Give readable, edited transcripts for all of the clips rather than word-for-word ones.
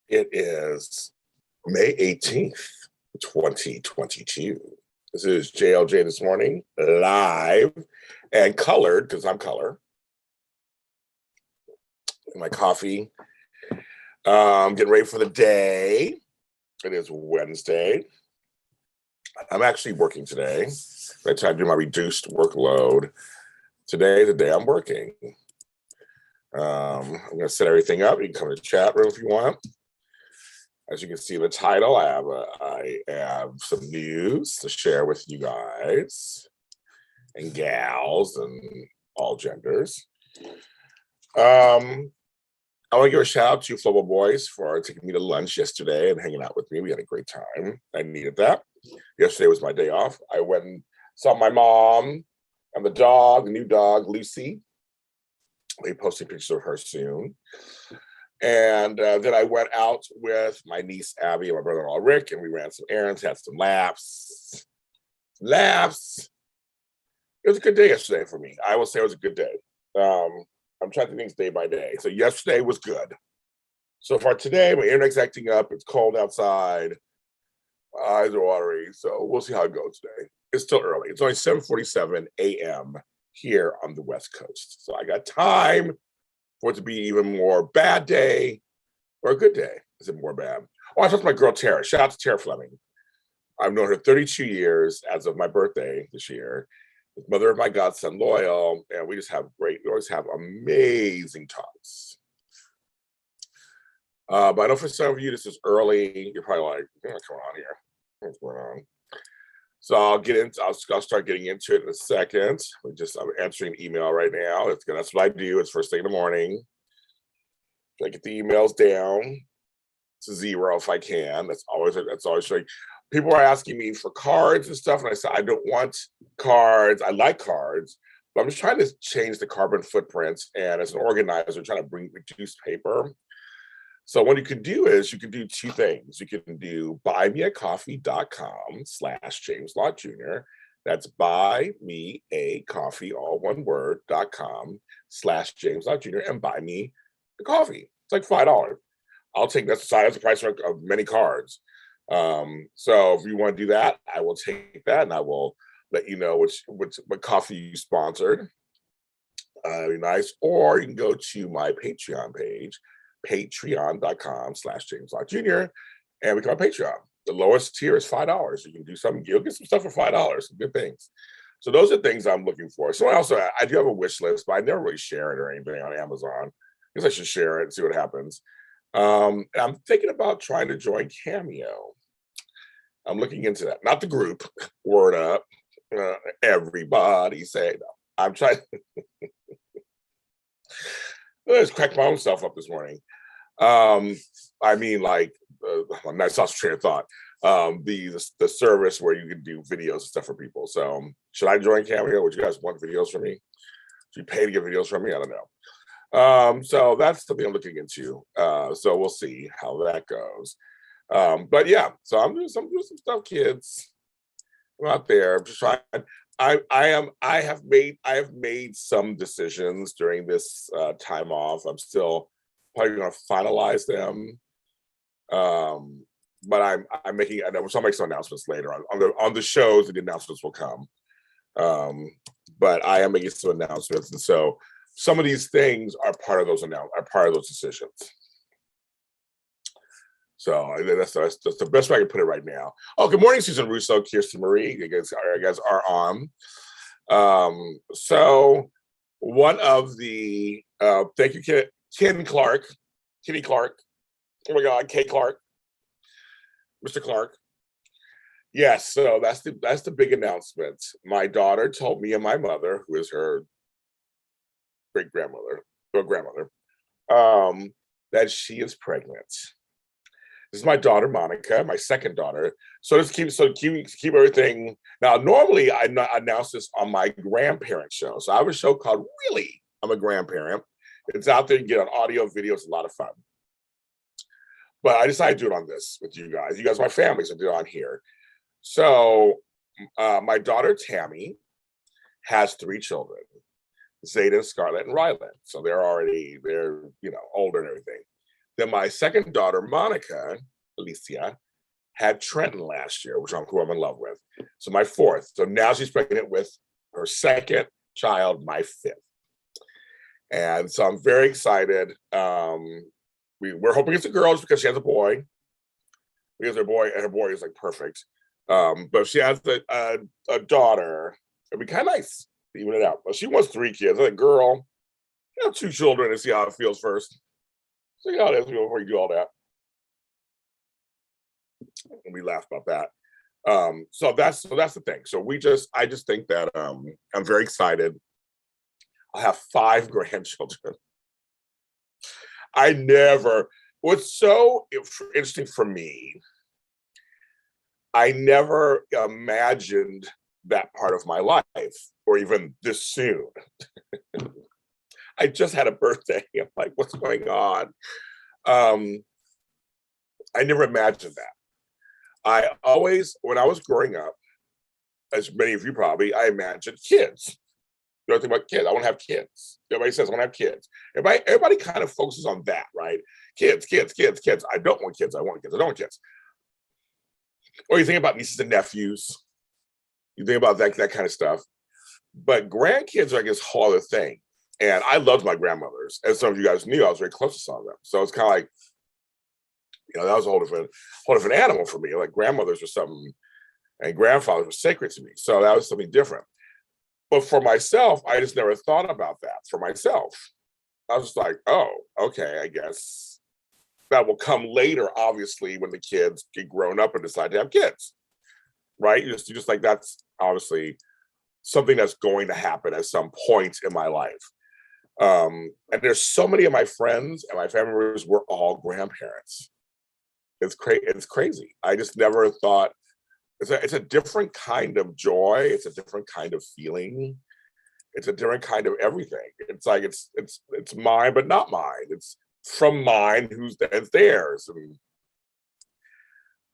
It is May 18th, 2022. This is JLJ this morning, live and colored, because I'm color. My coffee. Getting ready for the day. It is Wednesday. I'm actually working today. I try to do my reduced workload. Today is the day I'm working. I'm going to set everything up. You can come to the chat room if you want. As you can see in the title, I have some news to share with you guys and gals and all genders. I want to give a shout out to Flobo Boys for taking me to lunch yesterday and hanging out with me. We had a great time. I needed that. Yesterday was my day off. I went and saw my mom and the dog, the new dog, Lucy. We'll be posting pictures of her soon. And then I went out with my niece, Abby, and my brother-in-law, Rick, and we ran some errands, had some laughs. It was a good day yesterday for me. I will say it was a good day. I'm trying to do things day by day. So yesterday was good. So far today, my internet's acting up. It's cold outside. My eyes are watery. So we'll see how it goes today. It's still early. It's only 7:47 a.m. here on the West Coast. So I got time for it to be even more bad day or a good day. Is it more bad? Oh, I talked to my girl, Tara. Shout out to Tara Fleming. I've known her 32 years as of my birthday this year. Mother of my godson, Loyal, and we always have amazing talks. But I know for some of you, this is early. You're probably like, what's going on here? What's going on? So I'll start getting into it in a second. I'm answering email right now. That's what I do. It's first thing in the morning. I get the emails down to 0 if I can. That's always like, people are asking me for cards and stuff, and I said I don't want cards. I like cards, but I'm just trying to change the carbon footprint. And as an organizer, trying to reduce paper. So what you can do is you can do two things. You can do buymeacoffee.com/James Law Jr. That's buymeacoffee, all one word, .com/James Law Jr. and buy me a coffee. It's like $5. I'll take that's the price of many cards. So if you want to do that, I will take that and I will let you know what coffee you sponsored. Be nice. Or you can go to my Patreon page, patreon.com/James Law Jr. and become a Patreon. The lowest tier is $5. You can do something, you'll get some stuff for $5, some good things. So those are things I'm looking for. So I do have a wish list, but I never really share it or anything on Amazon. I guess I should share it and see what happens. And I'm thinking about trying to join Cameo. I'm looking into that. Not the group, word up. Everybody say no. I'm trying. I just cracked my own self up this morning. I mean, like, a nice train of thought. The service where you can do videos and stuff for people. So should I join Cameo? Would you guys want videos from me? Should you pay to get videos from me? I don't know. So that's something I'm looking into. So we'll see how that goes. But yeah, so I'm doing some stuff, kids. I'm out there. I'm just trying. I have made some decisions during this time off. I'm still probably going to finalize them. But I'm making. I'll make some announcements later on the shows. The announcements will come. But I am making some announcements, and so some of these things are part of those decisions. So that's the best way I can put it right now. Oh, good morning, Susan Russo, Kirsten Marie. You guys are on. So one of the thank you, Kitty Clark. Oh my God, K Clark, Mr. Clark. Yes, so that's the big announcement. My daughter told me and my mother, who is her great grandmother, that she is pregnant. This is my daughter, Monica, my second daughter. So keep everything. Now, normally I announce this on my grandparent show. So I have a show called Really, I'm a Grandparent. It's out there. You get on audio, video. It's a lot of fun. But I decided to do it on this with you guys. You guys are my family, so I do it on here. So my daughter, Tammy, has 3 children, Zayden, Scarlett, and Rylan. So they're older and everything. Then my second daughter, Monica, Alicia, had Trenton last year, who I'm in love with. So my fourth. So now she's pregnant with her second child, my fifth. And so I'm very excited. We're hoping it's a girl just because she has a boy. Because her boy is like perfect. But if she has a daughter, it'd be kind of nice to even it out. But she wants 3 kids. Like, girl, you have 2 children and see how it feels first. See how it is before you do all that. And we laugh about that. So that's the thing. So I just think that I'm very excited. I'll have 5 grandchildren. What's so interesting for me, I never imagined that part of my life, or even this soon. I just had a birthday. I'm like, what's going on? I never imagined that. I always, when I was growing up, as many of you probably, I imagined kids. You know, think about kids. I want to have kids. Everybody says I want to have kids. Everybody kind of focuses on that, right? Kids. I don't want kids. I want kids. I don't want kids. Or you think about nieces and nephews. You think about that kind of stuff. But grandkids are like this whole other thing. And I loved my grandmothers. As some of you guys knew, I was very close to some of them. So it's kind of like, you know, that was a whole different animal for me. Like grandmothers were something, and grandfathers were sacred to me. So that was something different. But for myself, I just never thought about that for myself. I was just like, oh, okay, I guess that will come later, obviously, when the kids get grown up and decide to have kids, right? You just like, that's obviously something that's going to happen at some point in my life. And there's so many of my friends and my family members were all grandparents. It's crazy. I just never thought. It's a different kind of joy. It's a different kind of feeling. It's a different kind of everything. It's like it's mine, but not mine. It's from mine, it's theirs. And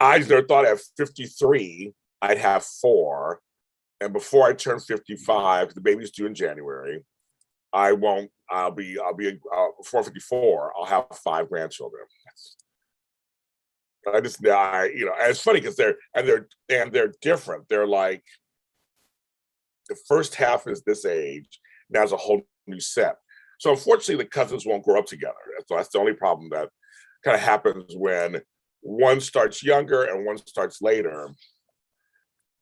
I just never thought at 53 I'd have 4, and before I turn 55, the baby's due in January. I'll be before 54. I'll have 5 grandchildren. And it's funny because they're different. They're like, the first half is this age. Now it's a whole new set. So unfortunately, the cousins won't grow up together. So that's the only problem that kind of happens when one starts younger and one starts later.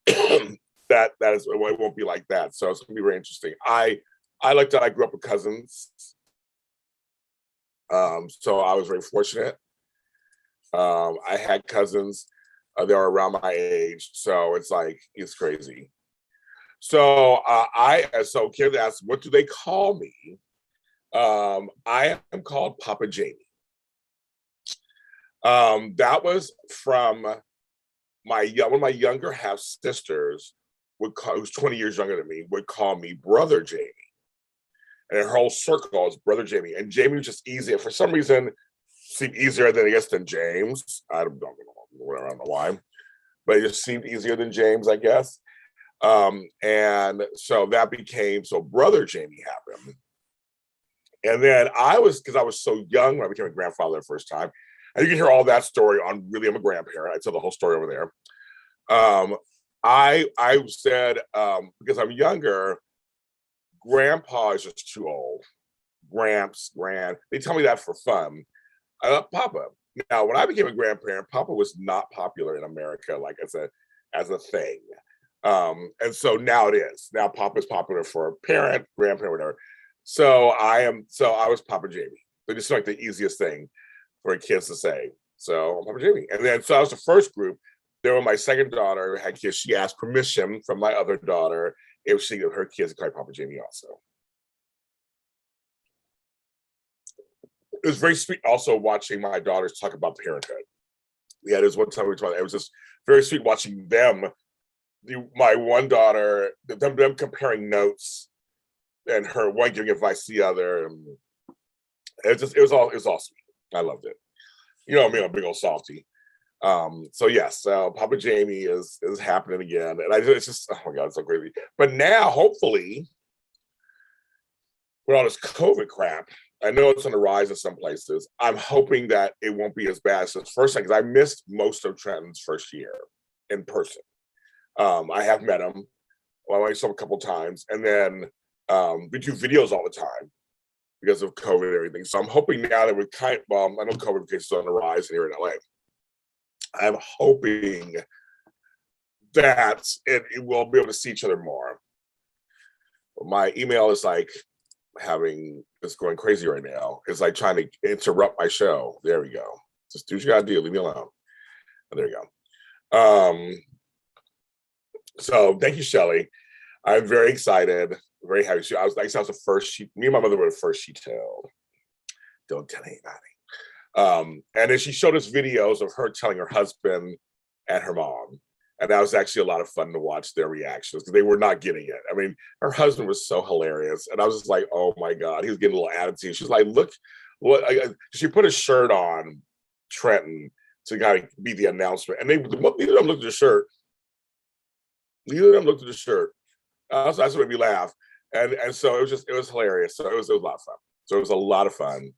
that is, it won't be like that. So it's gonna be very interesting. I like that I grew up with cousins. So I was very fortunate. I had cousins that were around my age, so it's crazy. So so kids ask, what do they call me? I am called Papa Jamie. That was from one of my younger half sisters who's 20 years younger than me, would call me Brother Jamie. And her whole circle is Brother Jamie. And Jamie was just easier. For some reason, seemed easier than James. I don't know why, but it just seemed easier than James, I guess. And so that became, so Brother Jamie happened. And then because I was so young when I became a grandfather the first time, and you can hear all that story on Really I'm a Grandparent. I tell the whole story over there. I said, because I'm younger, Grandpa is just too old. Gramps, Grand, they tell me that for fun. I love Papa. Now, when I became a grandparent, Papa was not popular in America, like as a thing. And so now it is. Now Papa's popular for a parent, grandparent, whatever. So I was Papa Jamie. So just like the easiest thing for kids to say. So I'm Papa Jamie. And then so I was the first group. There were my second daughter had kids. She asked permission from my other daughter if her kids could call Papa Jamie also. It was very sweet also watching my daughters talk about parenthood. Yeah, there's one time we talked, it was just very sweet watching them, my one daughter, them comparing notes and her one giving advice to the other. And it was all sweet. I loved it. You know me, I'm a big old softy. So yes, Papa Jamie is happening again. And it's just, oh my God, it's so crazy. But now, hopefully, with all this COVID crap, I know it's on the rise in some places. I'm hoping that it won't be as bad as this first time because I missed most of Trenton's first year in person. I have met him. Well, I saw him a couple times, and then we do videos all the time because of COVID and everything. So I'm hoping now that we're I know COVID cases are on the rise here in LA. I'm hoping that it will be able to see each other more. My email is like it's going crazy right now. It's like trying to interrupt my show. There we go. Just do what you gotta do. Leave me alone. Oh, there you go. So thank you, Shelly. I'm very excited, very happy. I was the first me and my mother were the first she told. Don't tell anybody. And then she showed us videos of her telling her husband and her mom. And that was actually a lot of fun to watch their reactions because they were not getting it. I mean, her husband was so hilarious. And I was just like, oh my God, he was getting a little attitude. She's like, look, what she put a shirt on Trenton to kind of be the announcement. And neither of them looked at the shirt. Neither of them looked at the shirt. So that's what made me laugh. And so it was hilarious. So it was a lot of fun. So it was a lot of fun.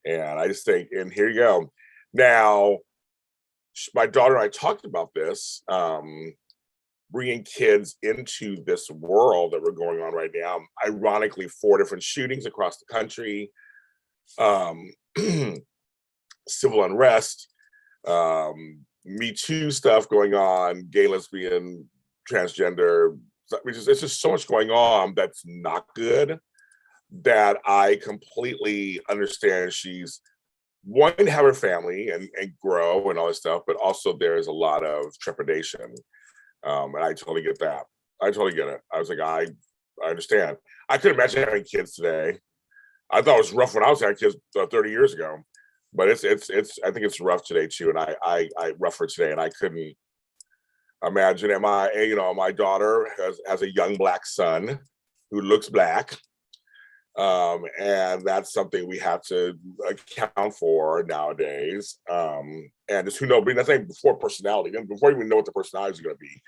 And I just think, and here you go. Now, my daughter and I talked about this, bringing kids into this world that we're going on right now. Ironically, 4 different shootings across the country, civil unrest, Me Too stuff going on, gay, lesbian, transgender. It's just so much going on that's not good that I completely understand she's wanting to have her family and grow and all this stuff, but also there's a lot of trepidation. And I totally get that. I totally get it. I was like, I understand. I could imagine having kids today. I thought it was rough when I was having kids 30 years ago, but it's I think it's rough today too. And I rougher today, and I couldn't imagine. My daughter has a young Black son who looks Black. And that's something we have to account for nowadays. And it's who knows, but that's like before personality, before you even know what the personality is going to be,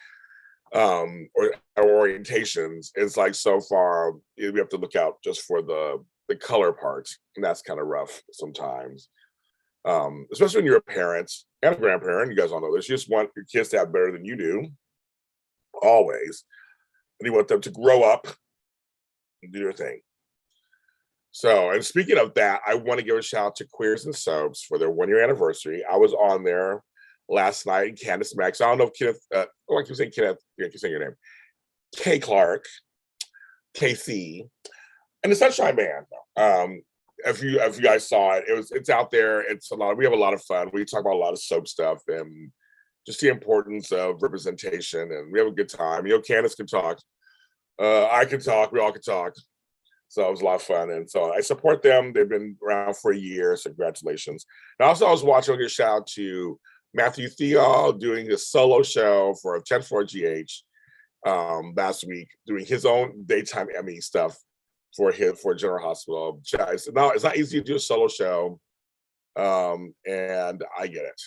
or orientations. It's like so far we have to look out just for the color part, and that's kind of rough sometimes. Especially when you're a parent and a grandparent. You guys all know this. You just want your kids to have better than you do, always, and you want them to grow up and do their thing. So, and speaking of that, I want to give a shout out to Queers and Soaps for their 1-year anniversary. I was on there last night. Candace Max. I don't know if Kenneth. I keep saying Kenneth. I keep saying your name. Kay Clark, KC, and the Sunshine Band. If you guys saw it, it's out there. It's a lot. We have a lot of fun. We talk about a lot of soap stuff and just the importance of representation, and we have a good time. Candace can talk. I can talk. We all can talk. So it was a lot of fun. And so I support them. They've been around for a year. So congratulations. And also I was watching, I'll give a shout out to Matthew Theall doing his solo show for 10-4 GH last week, doing his own daytime Emmy stuff for General Hospital. It's not easy to do a solo show. And I get it.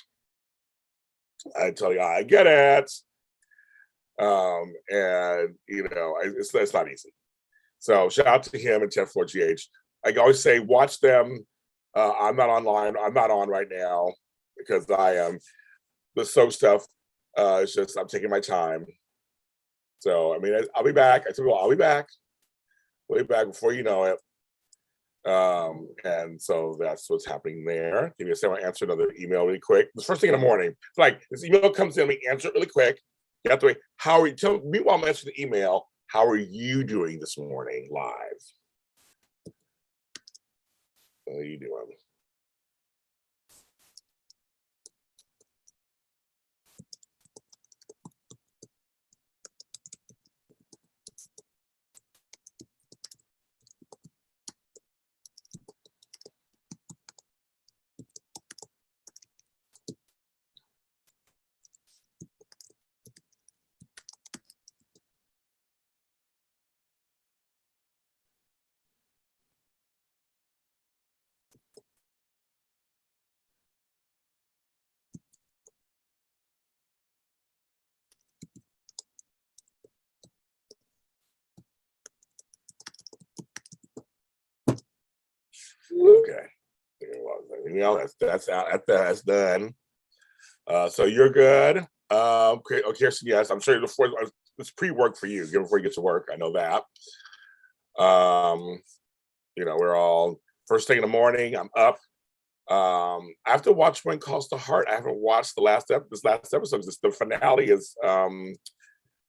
I tell you, I get it. And it's not easy. So shout out to him and 10-4 GH. I always say, watch them. I'm not online. I'm not on right now because I am the soap stuff. It's just I'm taking my time. So I mean, I'll be back. I told you, I'll be back. We'll be back before you know it. And so that's what's happening there. Give me a second. I'll answer another email really quick. The first thing in the morning. It's like this email comes in. Let me answer it really quick. You have to wait. How are you? Tell me while I'm answering the email. How are you doing this morning live? How are you doing? Okay. That's out. That's done. So you're good. Okay, Kirsten, yes, I'm sure before it's pre-work for you before you get to work. I know that. We're all first thing in the morning. I'm up. I have to watch When Calls the Heart. I haven't watched this last episode. The finale is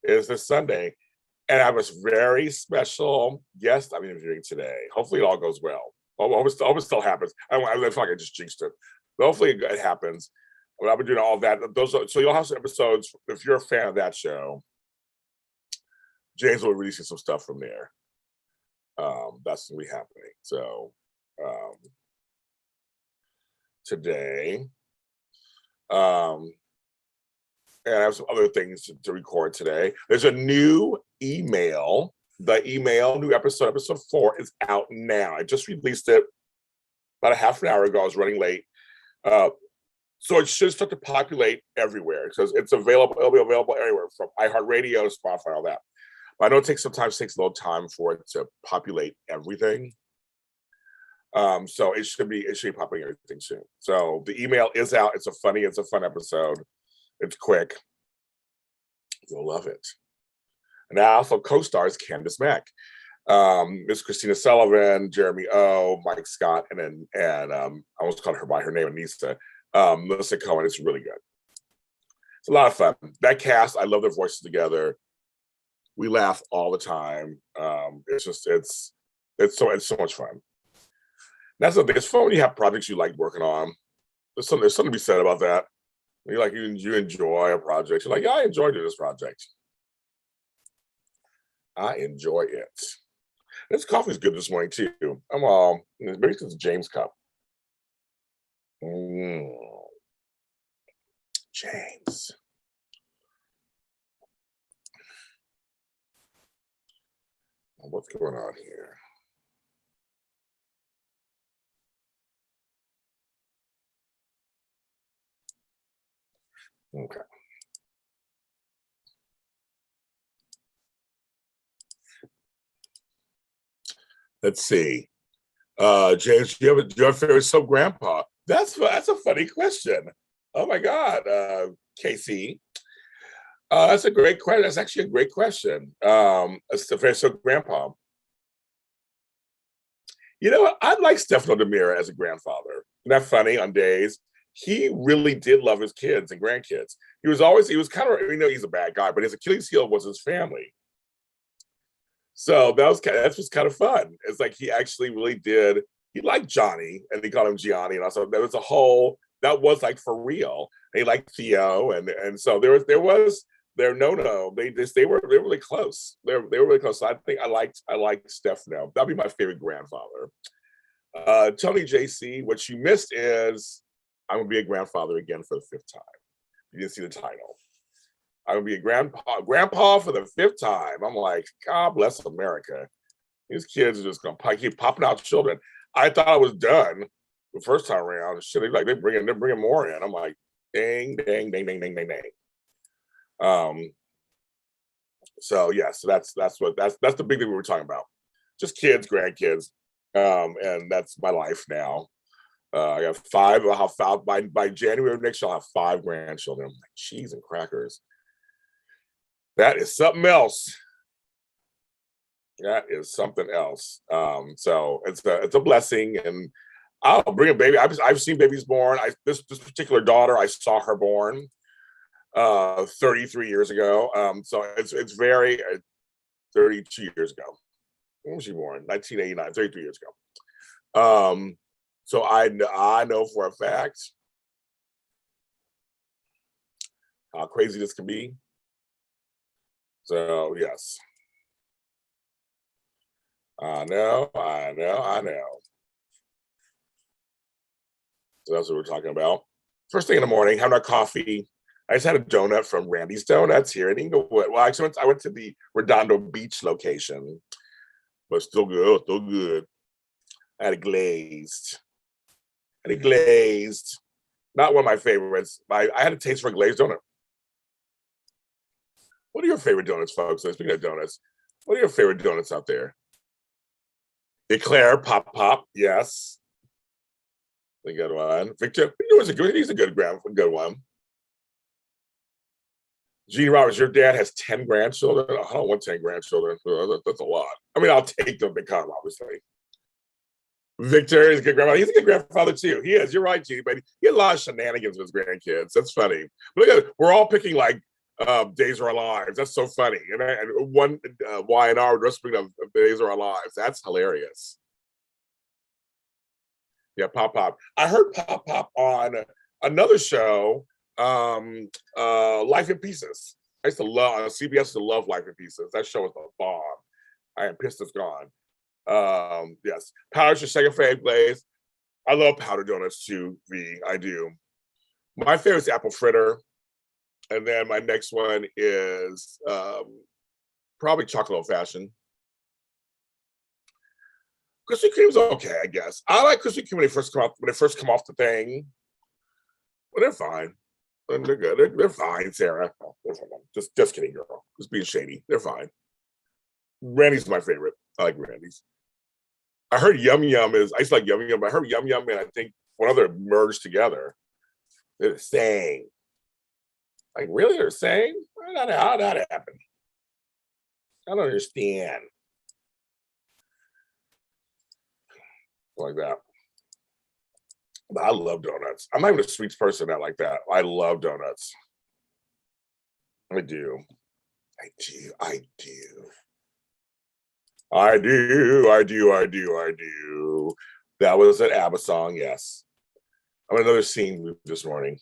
this Sunday, and I have a very special guest I'm interviewing today. Hopefully, it all goes well. Hope it still happens. I feel like I just jinxed it. But hopefully, it happens. But I've been doing all that. So you'll have some episodes if you're a fan of that show. James will be releasing some stuff from there. That's gonna be happening. So today, and I have some other things to record today. There's a new email. New episode 4 is out now. I just released it about a half an hour ago. I was running late. So it should start to populate everywhere because it's available. It'll be available everywhere from iHeartRadio, Spotify, all that. But I know it takes a little time for it to populate everything. So it should be populating everything soon. So the email is out. It's a fun episode. It's quick. You'll love it. And I also co-stars Candace Mack, Miss Christina Sullivan, Jeremy O, Mike Scott, and I almost called her by her name, Anissa. Melissa Cohen. It's really good. It's a lot of fun. That cast, I love their voices together. We laugh all the time. It's so much fun. That's the thing. It's fun when you have projects you like working on. There's something to be said about that. You enjoy a project. You're like, yeah, I enjoy doing this project. I enjoy it. This coffee's good this morning too. Maybe it's James cup. James. What's going on here? Okay. Let's see. James, do you have your favorite soap grandpa? That's a funny question. Oh my God, Casey. That's a great question. That's actually a great question. It's the favorite soap grandpa. You know what? I like Stefano DiMera as a grandfather. Isn't that funny on days? He really did love his kids and grandkids. He was kind of, he's a bad guy, but his Achilles heel was his family. So that's just kind of fun. It's like he actually really did. He liked Johnny, and he called him Gianni, and also that was like for real. They liked Theo, and so there was they were really close. They were really close. So I think I liked Stefano. That'd be my favorite grandfather. Tony JC, what you missed is I'm gonna be a grandfather again for the 5th time. You didn't see the title. I'm gonna be a grandpa for the 5th time. I'm like, God bless America. These kids are just gonna keep popping out children. I thought I was done the first time around. Shit, they're bringing more in. I'm like, dang, dang, dang, dang, dang, dang, dang. So yeah, so that's the big thing we were talking about. Just kids, grandkids, and that's my life now. I got 5. I'll have 5 by January of next year. I'll have 5 grandchildren. I'm like, cheese and crackers. That is something else. That is something else. So it's a blessing, and I'll bring a baby. I've seen babies born. This particular daughter, I saw her born 33 years ago. So it's very 32 years ago. When was she born? 1989, 33 years ago. So I know for a fact how crazy this can be. So yes. I know. So that's what we're talking about. First thing in the morning, having our coffee. I just had a donut from Randy's Donuts here in Inglewood. Well, actually, I went to the Redondo Beach location, but still good. I had it glazed. Not one of my favorites. I had a taste for a glazed donut. What are your favorite donuts, folks? Speaking of donuts, what are your favorite donuts out there? Eclair, Pop, yes. The good one. Victor, he's a good one. Gene Roberts, your dad has 10 grandchildren. I don't want 10 grandchildren. That's a lot. I mean, I'll take them if they come, obviously. Victor is a good grandfather. He's a good grandfather too. He is. You're right, Gene. But he had a lot of shenanigans with his grandkids. That's funny. But look at it. We're all picking like Days of Our Lives. That's so funny. And one Y&R recipe of Days of Our Lives. That's hilarious. Yeah, Pop Pop. I heard Pop Pop on another show, Life in Pieces. I used to love on CBS to love Life in Pieces. That show was a bomb. I am pissed it's gone. Yes, powder's your second favorite glaze. I love powder donuts too. I do. My favorite is apple fritter, and then my next one is probably chocolate old fashioned. Krispy Kreme's okay, I guess. I like Krispy Kreme when they first come off the thing. Well, they're fine. They're good. They're fine, Sarah. They're fine. Just kidding, girl. Just being shady. They're fine. Randy's my favorite. I like Randy's. I heard Yum Yum I used to like Yum Yum, but I heard Yum Yum and I think one other merged together. They're the same. Like, really? They're the same? How'd that happen? I don't understand. Like that. But I love donuts. I'm not even a sweets person that like that. I love donuts. I do. That was an ABBA song, yes. I'm in another scene this morning.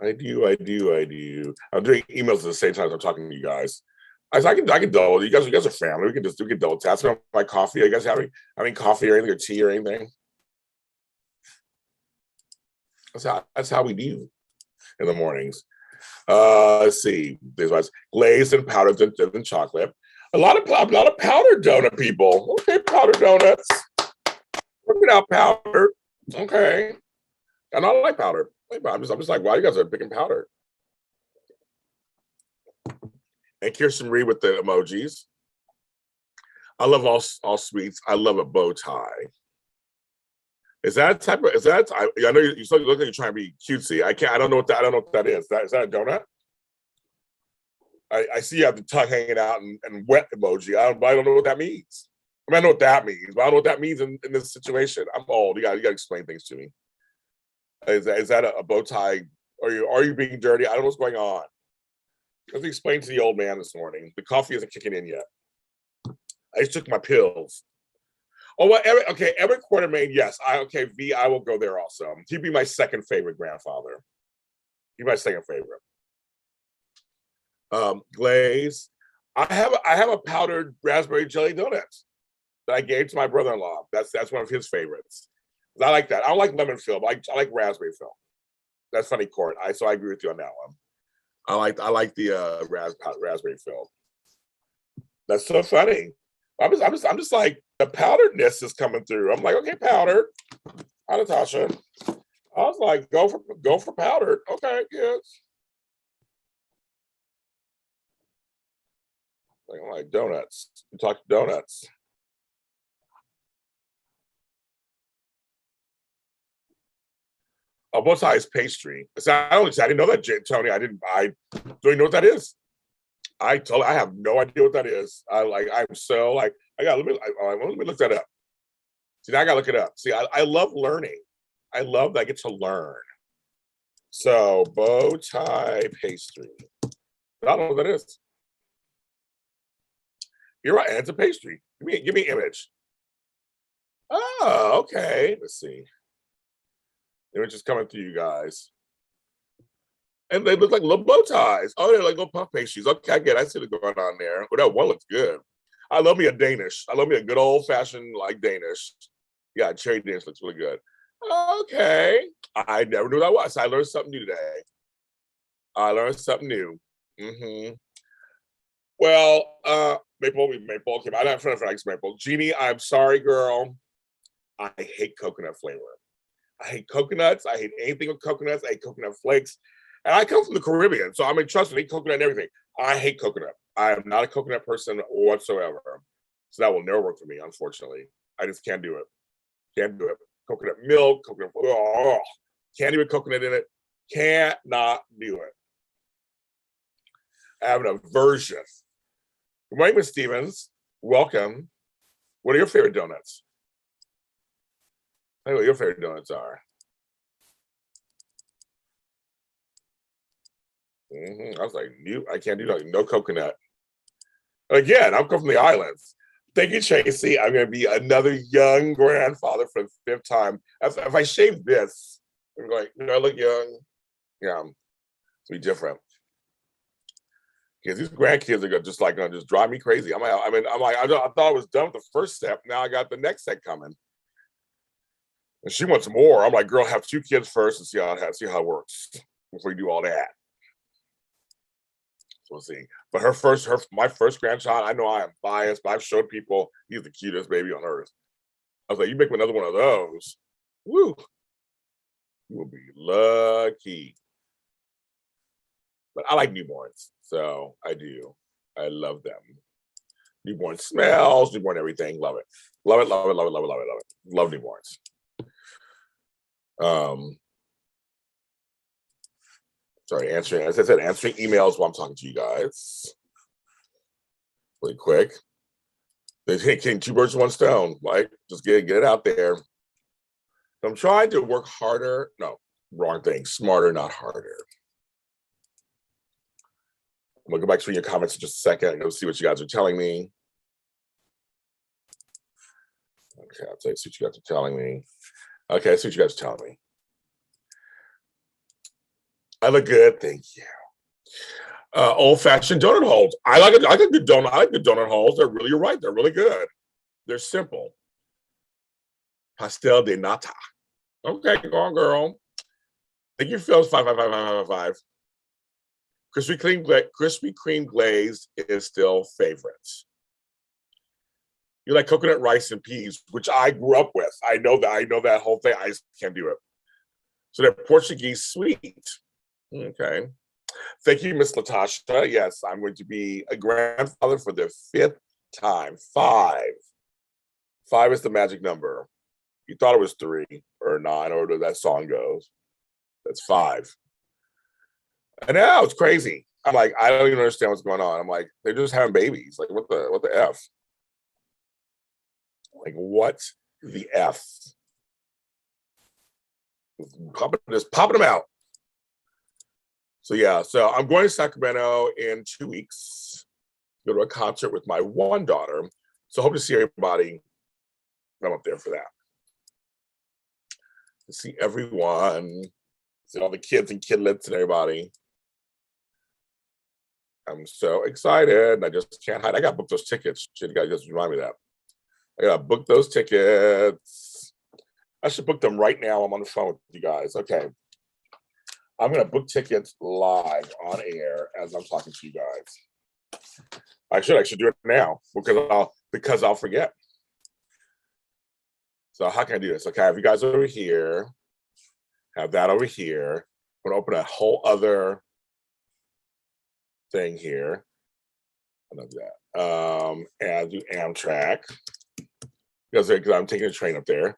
I do. I'm doing emails at the same time as I'm talking to you guys. I can double. You guys are family. We can double tap. So my coffee. Are you guys having coffee or anything or tea or anything? That's how we do in the mornings. Let's see. There's glazed and powdered and chocolate. A lot of powdered donut people. Okay, powdered donuts. Working out powdered. Okay. And I like powder. I'm just like, wow, you guys are picking powder. And Kirsten Reed with the emojis. I love all sweets. I love a bow tie. Is that I know you look like you're trying to be cutesy. I don't know what that is. Is that a donut? I see you have the tongue hanging out and wet emoji. I don't know what that means. I mean, I know what that means, but I don't know what that means in this situation. I'm old. You got to explain things to me. Is that a bow tie? Are you being dirty? I don't know what's going on. Let's explain to the old man this morning. The coffee isn't kicking in yet. I just took my pills. Oh, well, Eric Quartermain, yes. V, I will go there also. He'd be my second favorite grandfather. He'd be my second favorite. Glaze. I have a powdered raspberry jelly donuts that I gave to my brother-in-law. That's one of his favorites. I like that. I don't like lemon fill, but I like raspberry fill. That's funny, Court. So I agree with you on that one. I like the raspberry fill. That's so funny. I'm just like the powderedness is coming through. I'm like, okay, powdered. Hi, Natasha. I was like, go for powdered. Okay, yes. I like donuts. You talk donuts. Oh, both sides pastry. So I didn't know that, Tony. I don't even know what that is. I have no idea what that is. Let me look that up. See, now I gotta look it up. See, I love learning. I love that I get to learn. So bow tie pastry. I don't know what that is. You're right, it's a pastry. Give me an image. Oh, okay. Let's see. Image is coming through you guys. And they look like little bow ties. Oh, they're like little puff pastries. Okay, I get it. I see what's going on there. Oh, that one looks good. I love me a Danish. I love me a good old fashioned like Danish. Yeah, cherry Danish looks really good. Okay. I never knew that was. I learned something new today. I learned something new. Mm-hmm. Well, Maple. Okay, I don't have friends Maple. Jeannie, I'm sorry, girl. I hate coconut flavor. I hate coconuts. I hate anything with coconuts. I hate coconut flakes. And I come from the Caribbean, so I mean, trust me, I eat coconut and everything. I hate coconut. I am not a coconut person whatsoever. So that will never work for me, unfortunately. I just can't do it. Can't do it. Coconut milk, coconut, oh, can't even coconut in it. Cannot do it. I have an aversion. Good morning, Ms. Stevens. Welcome. What are your favorite donuts? Tell me what your favorite donuts are. I was like, I can't do that. No coconut. Again, I'm coming from the islands. Thank you, Tracy. I'm going to be another young grandfather for the 5th time. If I shave this, I'm like, I look young. Yeah, it's be different. Because these grandkids are gonna just drive me crazy. I thought I was done with the first step. Now I got the next step coming, and she wants more. I'm like, girl, have 2 kids first and see how it works before you do all that. So we'll see. But my first grandchild, I know I am biased, but I've showed people he's the cutest baby on earth. I was like, you make another one of those, woo, you will be lucky. But I like newborns, so I do. I love them. Newborn smells, newborn everything. Love it. Love it, love it, love it, love it, love it, love it. Love newborns. Sorry, as I said, answering emails while I'm talking to you guys. Really quick. They hitting 2 birds with 1 stone. Like, just get it out there. I'm trying to work harder. No, wrong thing. Smarter, not harder. I'm gonna go back to your comments in just a second and go see what you guys are telling me. Okay, I'll see what you guys are telling me. Okay, see what you guys are telling me. I look good, thank you. Old-fashioned donut holes. I like a good donut. I like good donut holes. You're right. They're really good. They're simple. Pastel de nata. Okay, go on, girl. Thank you, Phil's 55555. Krispy Kreme glazed is still favorites. You like coconut rice and peas, which I grew up with. I know that whole thing. I just can't do it. So they're Portuguese sweet. Okay. Thank you, Miss Latasha. Yes, I'm going to be a grandfather for the 5th time. 5. 5 is the magic number. You thought it was 3 or 9, or that song goes. That's 5. And now it's crazy. I'm like, I don't even understand what's going on. I'm like, they're just having babies. Like, what the F? Like, what the F? Just popping them out. So yeah, so I'm going to Sacramento in 2 weeks. Go to a concert with my one daughter. So hope to see everybody. I'm up there for that. To see everyone, see all the kids and kidlets and everybody. I'm so excited. I just can't hide. I got to book those tickets. You guys just remind me of that. I got to book those tickets. I should book them right now. I'm on the phone with you guys. Okay. I'm going to book tickets live on air as I'm talking to you guys. I should do it now because I'll forget. So how can I do this? Okay, I have you guys over here. Have that over here. I'm going to open a whole other thing here. I love that. And do Amtrak because I'm taking a train up there.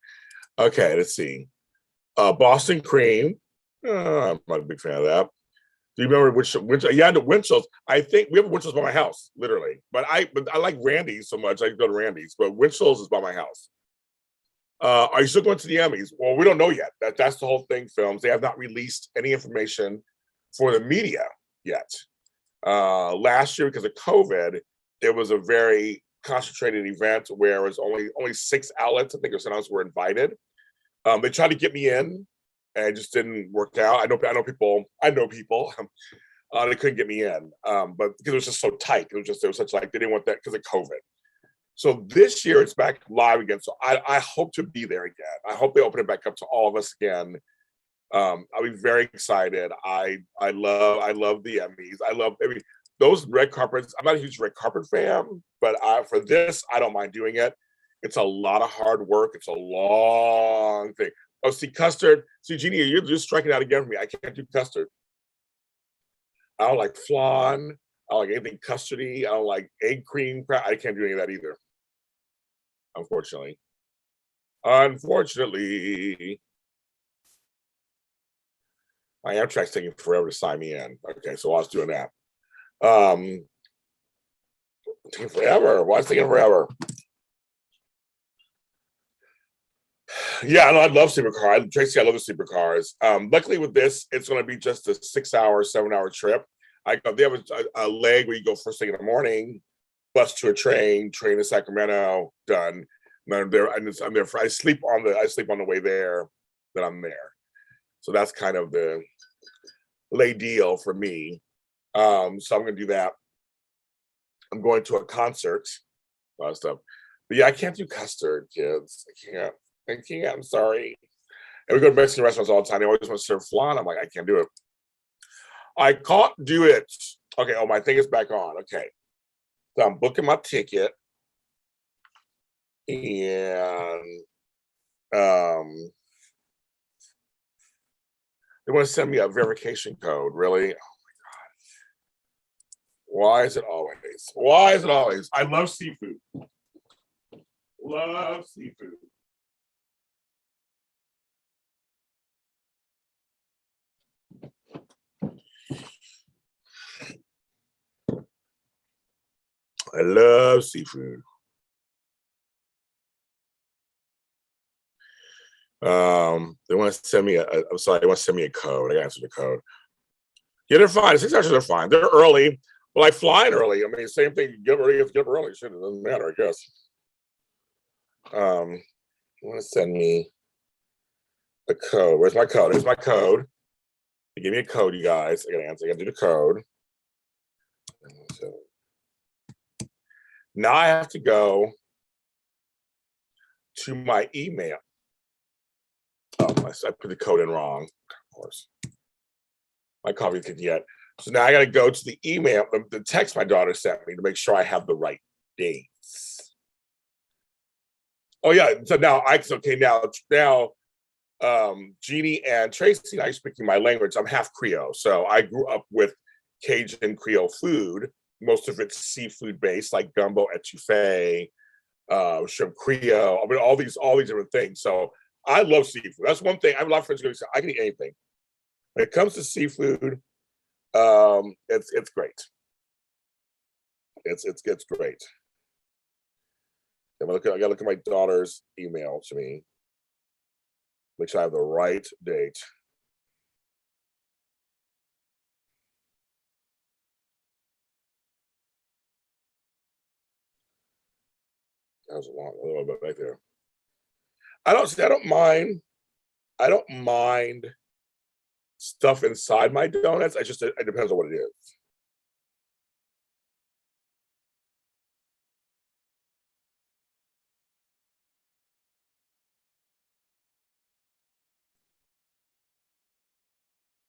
Okay, let's see. Boston Cream. I'm not a big fan of that. Do you remember which? Yeah, the Winchells. I think we have Winchells by my house, literally. But I like Randy's so much. I go to Randy's, but Winchells is by my house. Are you still going to the Emmys? Well, we don't know yet. That's the whole thing. Films. They have not released any information for the media yet. Last year, because of COVID, it was a very concentrated event where it was only 6 outlets. I think, or sometimes were invited. They tried to get me in. And it just didn't work out. I know people. They couldn't get me in, but because it was just so tight. It was such like they didn't want that because of COVID. So this year it's back live again. So I hope to be there again. I hope they open it back up to all of us again. I'll be very excited. I love the Emmys. Those red carpets. I'm not a huge red carpet fan, but for this I don't mind doing it. It's a lot of hard work. It's a long thing. Oh, see, custard. See, Jeannie, you're just striking out again for me. I can't do custard. I don't like flan. I don't like anything custardy. I don't like egg cream. I can't do any of that either, unfortunately. Unfortunately, my Amtrak's taking forever to sign me in. Okay, so I was doing that. Taking forever. Why is it taking forever? Yeah, no, I love sleeper car. Tracy, I love the sleeper cars. Luckily with this, it's going to be just a 6-hour, 7-hour trip. They have a leg where you go first thing in the morning, bus to a train to Sacramento, done. And I'm there. I'm there for. I sleep on the way there. Then I'm there. So that's kind of the lay deal for me. So I'm going to do that. I'm going to a concert, a lot of stuff. But yeah, I can't do custard, kids. I can't. I'm sorry. And we go to Mexican restaurants all the time. They always want to serve flan. I'm like, I can't do it. I can't do it. Okay. Oh, my thing is back on. Okay. So I'm booking my ticket. And they want to send me a verification code. Really? Oh my God. Why is it always? Why is it always? I love seafood. Love seafood. I love seafood. They want to send me I'm sorry, they want to send me a code. I gotta answer the code. Yeah, they're fine. 6 hours are fine. They're early. Well, I fly in early. I mean, same thing. You get early, you get early. Shit, it doesn't matter, I guess. You want to send me the code. Where's my code? Here's my code. They give me a code, you guys. I gotta answer. I gotta do the code. So now I have to go to my email. Oh, I put the code in wrong, of course. My coffee didn't yet. So now I got to go to the email, the text my daughter sent me to make sure I have the right dates. Oh yeah. So now Jeannie and Tracy and I are speaking my language. I'm half Creole, so I grew up with Cajun Creole food. Most of it's seafood based, like gumbo, etouffee, shrimp Creole. I mean, all these different things. So I love seafood. That's one thing. I have a lot of friends who say I can eat anything. When it comes to seafood, it's great. It's great. I gotta look at my daughter's email to me. Make sure I have the right date. That was a little bit right there. I don't mind. I don't mind stuff inside my donuts. It depends on what it is.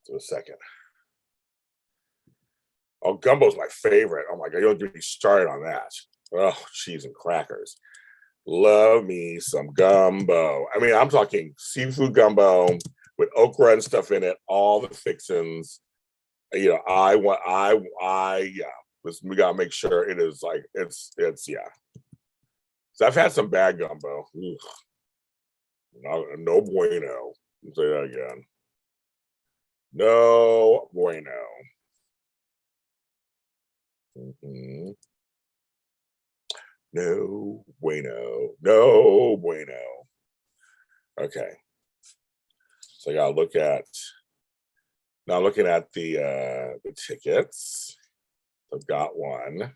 So a second. Oh, gumbo's my favorite. Oh my God, you don't get me started on that. Oh, cheese and crackers. Love me some gumbo. I mean, I'm talking seafood gumbo with okra and stuff in it, all the fixins. You know, yeah. We gotta make sure it is like yeah. So I've had some bad gumbo. No bueno. Say that again. No bueno. Mm-hmm. No bueno. No bueno. Okay. So I gotta look at now looking at the tickets. I've got one.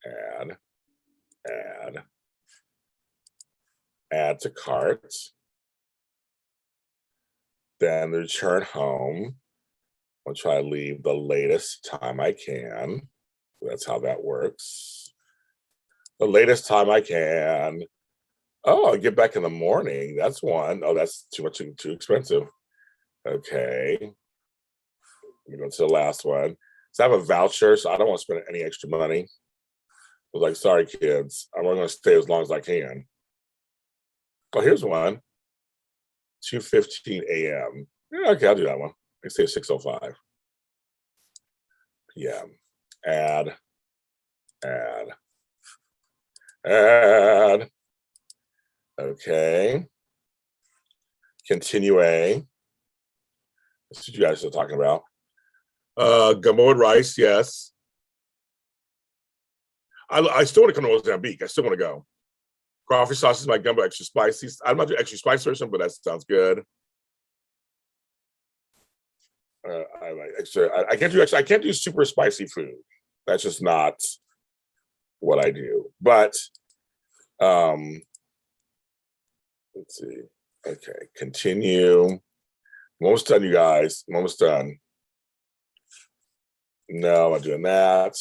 Add, add, add to cart. Then return home. I'll try to leave the latest time I can. That's how that works. The latest time I can. Oh, I'll get back in the morning. That's one. Oh, that's too expensive. Okay. Let me go to the last one. So I have a voucher, so I don't want to spend any extra money. I was like, sorry, kids. I'm only going to stay as long as I can. Oh, here's one. 2:15 a.m. Yeah, okay, I'll do that one. I say 6:05 p.m. Add, add, add. Okay. Continue A. That's what you guys are talking about. Gumbo and rice, yes. I still want to come to Mozambique. I still want to go. Crawfish sauce is my gumbo extra spicy. I'm not doing extra spicy or something, but that sounds good. I like extra. I can't do extra. I can't do super spicy food. That's just not what I do. But let's see. Okay, continue. I'm almost done, you guys. I'm almost done. No, I'm not doing that.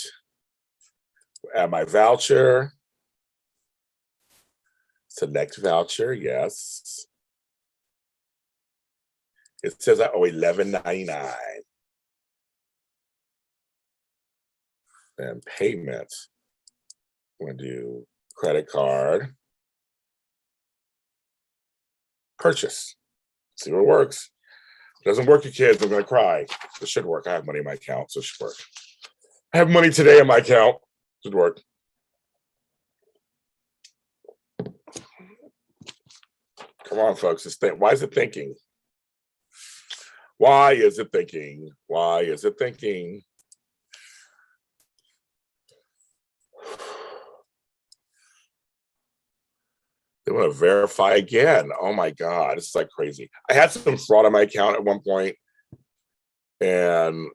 Add my voucher. Select voucher, yes. It says I owe $11.99. And payment. I'm gonna do credit card. Purchase. See what works. If it doesn't work, you kids, I'm gonna cry. It should work. I have money in my account, so it should work. I have money today in my account. It should work. Come on, folks. Why is it thinking? Why is it thinking? Why is it thinking? They want to verify again. Oh my God, this is like crazy. I had some fraud on my account at one point, and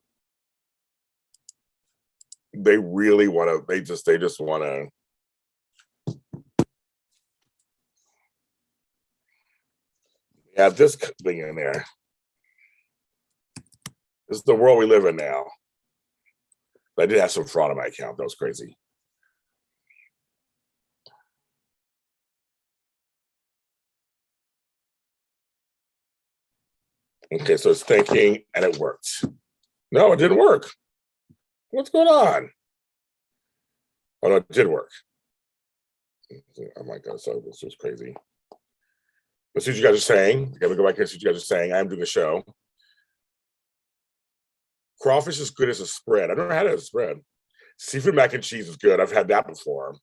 they really want to, they just want to. Have this thing in there. This is the world we live in now. I did have some fraud on my account. That was crazy. Okay, so it's thinking and it worked. No, it didn't work. What's going on? Oh no, it did work. Oh my God, so this was crazy. Let's see what you guys are saying. Okay, we go back here and see what you guys are saying. I'm doing a show. Crawfish is good as a spread. I've never had it as a spread. Seafood mac and cheese is good. I've had that before.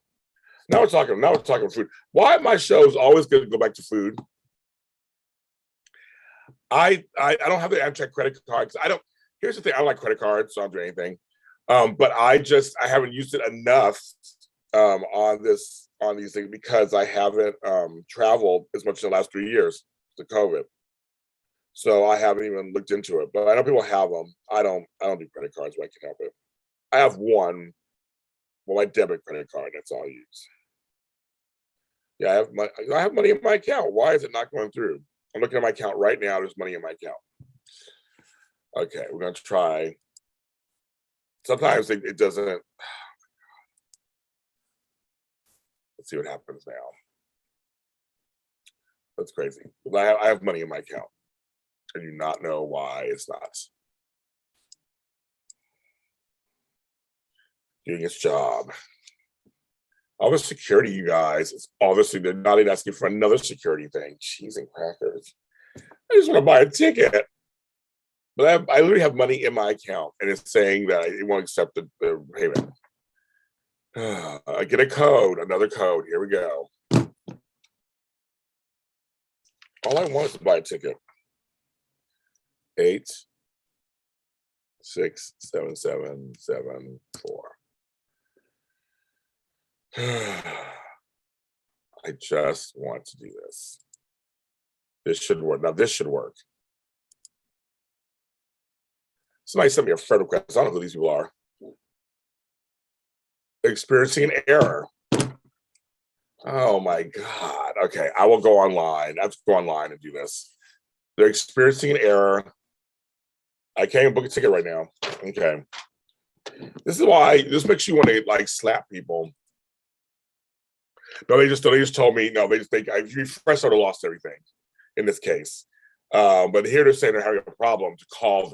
Now we're talking food. Why my show is always going to go back to food? I don't have the Amtrak credit card. I don't. Here's the thing. I don't like credit cards, so I don't do anything. But I haven't used it enough on these things because I haven't traveled as much in the last 3 years to COVID. So I haven't even looked into it. But I know people have them. I don't do credit cards when I can help it. I have one. Well, my debit credit card. That's all I use. Yeah, I have money in my account. Why is it not going through? I'm looking at my account right now. There's money in my account. Okay, we're going to try. Sometimes it doesn't. Let's see what happens now. That's crazy. I have money in my account. I do not know why it's not doing its job. All the security, you guys, it's obviously they're not even asking for another security thing. Cheese and crackers. I just want to buy a ticket. But I literally have money in my account, and it's saying that it won't accept the payment. I get a code, another code. Here we go. All I want is to buy a ticket. 8 6 7 7 7 4. I just want to do this. This should work. Now this should work. Somebody sent me a friend request. I don't know who these people are. Experiencing an error. Oh my God. Okay, I will go online. I have to go online and do this. They're experiencing an error. I can't even book a ticket right now. Okay. This is why this makes you want to like slap people. No, they just told me, no, I refreshed or lost everything in this case. But here they're saying they're having a problem to call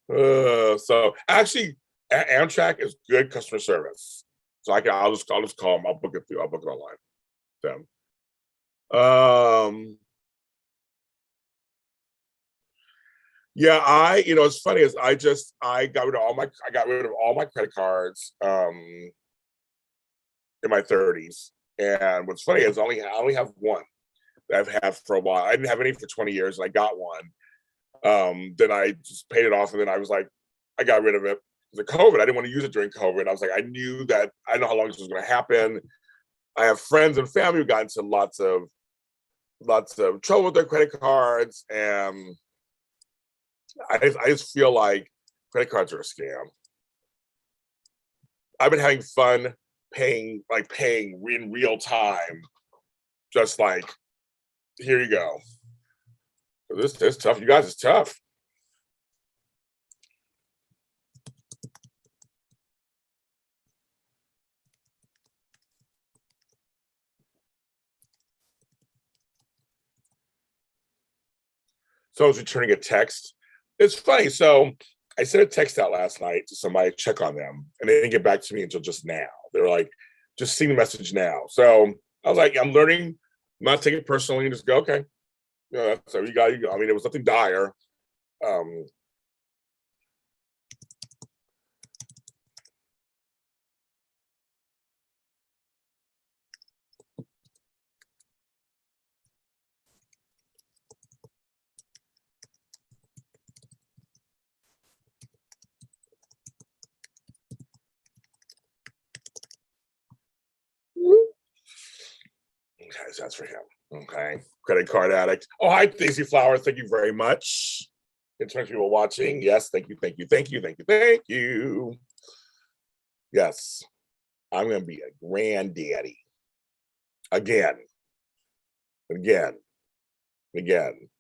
them. So actually Amtrak is good customer service. So I'll just call them. I'll book it online. Them. Yeah, it's funny is I got rid of all my credit cards in my 30s. And what's funny is I only have one that I've had for a while. I didn't have any for 20 years, and I got one. Then I just paid it off, and then I was like, I got rid of it. The COVID, I didn't want to use it during COVID. I was like, I knew that I know how long this was going to happen. I have friends and family who got into lots of trouble with their credit cards, and I just feel like credit cards are a scam. I've been having fun paying in real time, just like, here you go. This is tough. You guys, it's tough. Someone's returning a text. It's funny. So I sent a text out last night to somebody to check on them, and they didn't get back to me until just now. They were like, just seeing the message now. So I was like, I'm learning not take it personally and just go, okay. You know, so you got. I mean, it was nothing dire. Um, okay, so that's for him. Okay, credit card addict. Oh, hi, Daisy Flowers. Thank you very much. In terms of people watching, yes, thank you, thank you, thank you, thank you, thank you. Yes, I'm going to be a granddaddy again, again, again.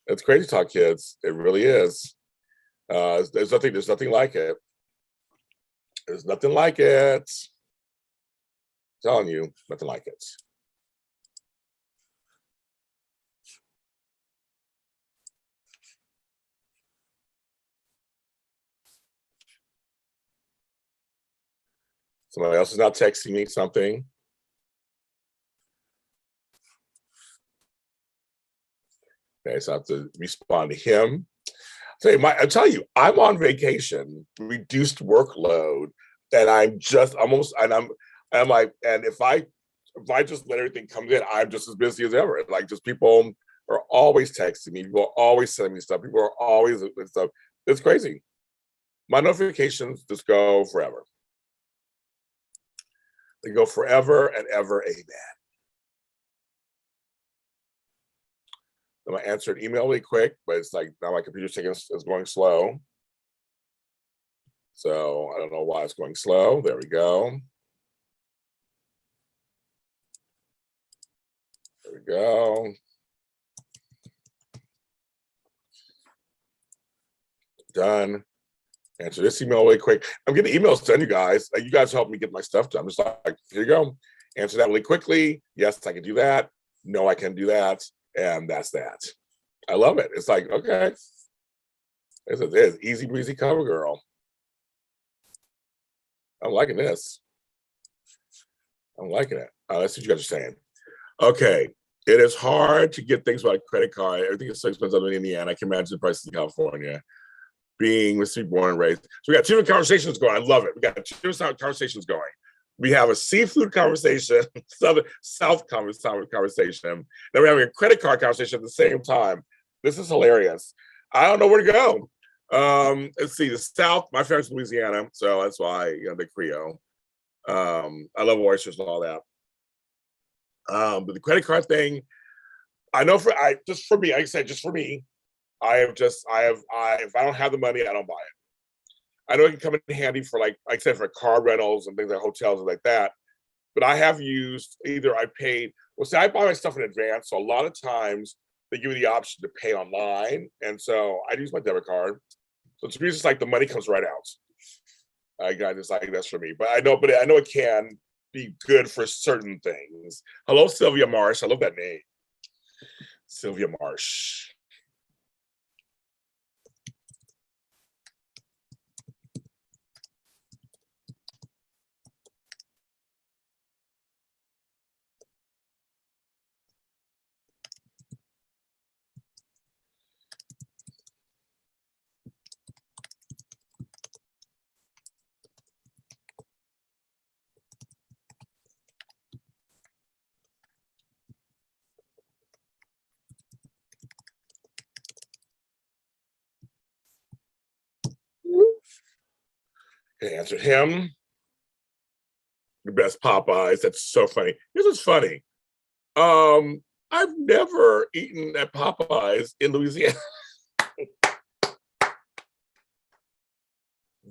It's crazy talk, kids. It really is. There's nothing like it. There's nothing like it. I'm telling you, nothing like it. Somebody else is now texting me something. Okay, so I have to respond to him. I tell you, I'm on vacation, reduced workload, and I'm like, and if I just let everything come in, I'm just as busy as ever. Like, just people are always texting me, people are always sending me stuff, people are always stuff. It's crazy. My notifications just go forever. They go forever and ever. Amen. I'm gonna answer an email really quick, but it's like now my computer's is going slow. So I don't know why it's going slow. There we go. There we go. Done. Answer this email really quick. I'm getting emails to you guys. You guys help me get my stuff done. I'm just like, here you go. Answer that really quickly. Yes, I can do that. No, I can do that. And that's that. I love it. It's like, okay. This is easy breezy cover girl. I'm liking this. I'm liking it. Let's see what you guys are saying. Okay. It is hard to get things about a credit card. Everything is so expensive in Indiana. I can imagine the prices in California. Being born and raised. So we got two different conversations going. I love it. We got two different conversations going. We have a seafood conversation, South conversation. Then we're having a credit card conversation at the same time. This is hilarious. I don't know where to go. Let's see. The South, my family's Louisiana, so that's why, the Creole. I love oysters and all that. But the credit card thing, I know just for me, like I said, just for me, if I don't have the money, I don't buy it. I know it can come in handy for like I said, for car rentals and things like hotels and like that. But I have used I buy my stuff in advance. So a lot of times they give you the option to pay online. And so I use my debit card. So to me, it's just like the money comes right out. I got just like that's for me. But I know it can be good for certain things. Hello, Sylvia Marsh. I love that name. Sylvia Marsh. I answered him. The best Popeyes. That's so funny. This is funny. I've never eaten at Popeyes in Louisiana.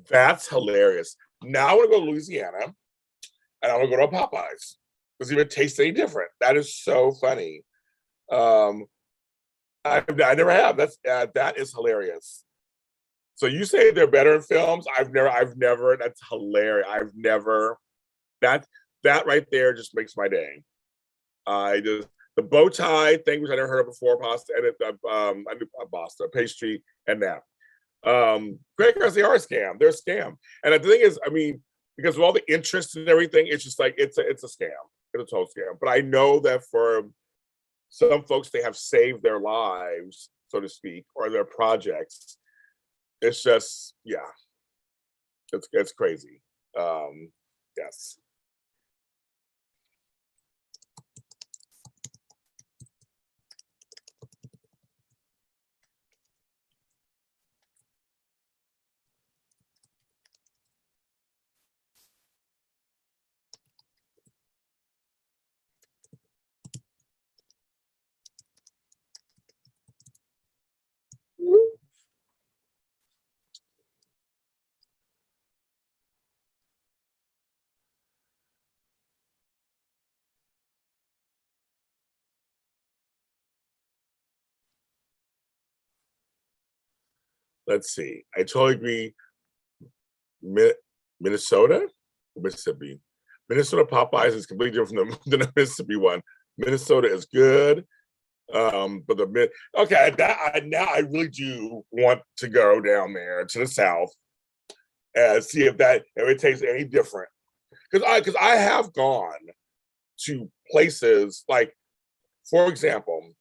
That's hilarious. Now I want to go to Louisiana and I want to go to a Popeyes. Does it even taste any different? That is so funny. Um, I never have. That is hilarious. So you say they're better in films? I've never. That's hilarious. I've never. That that right there just makes my day. I just the bow tie thing, which I never heard of before, pasta and I knew pasta, pastry, and that. Credit cards, they are a scam. They're a scam. And the thing is, I mean, because of all the interest and everything, it's just like it's a scam. It's a total scam. But I know that for some folks, they have saved their lives, so to speak, or their projects. It's just, yeah, it's crazy. Yes. Let's see. I totally agree. Minnesota, Mississippi. Minnesota Popeyes is completely different than the Mississippi one. Minnesota is good. But okay, now I really do want to go down there to the south and see if it tastes any different. Because I have gone to places like, for example,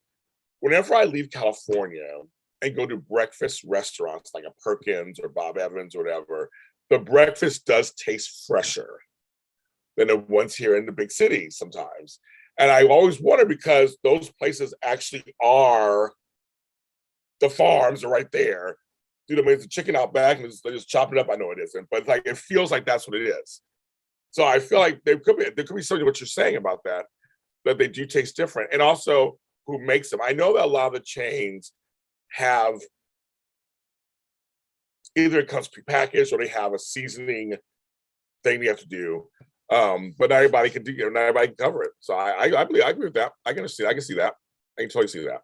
whenever I leave California and go to breakfast restaurants like a Perkins or Bob Evans or whatever, the breakfast does taste fresher than the ones here in the big cities sometimes. And I always wonder because those places actually are the farms are right there. Dude, I mean, it's a chicken out back and they just chop it up. I know it isn't, but like it feels like that's what it is. So I feel like there could be something what you're saying about that they do taste different. And also who makes them. I know that a lot of the chains have either it comes prepackaged or they have a seasoning thing you have to do. But not everybody can do, not everybody can cover it. So I believe I agree with that. I can see that. I can totally see that.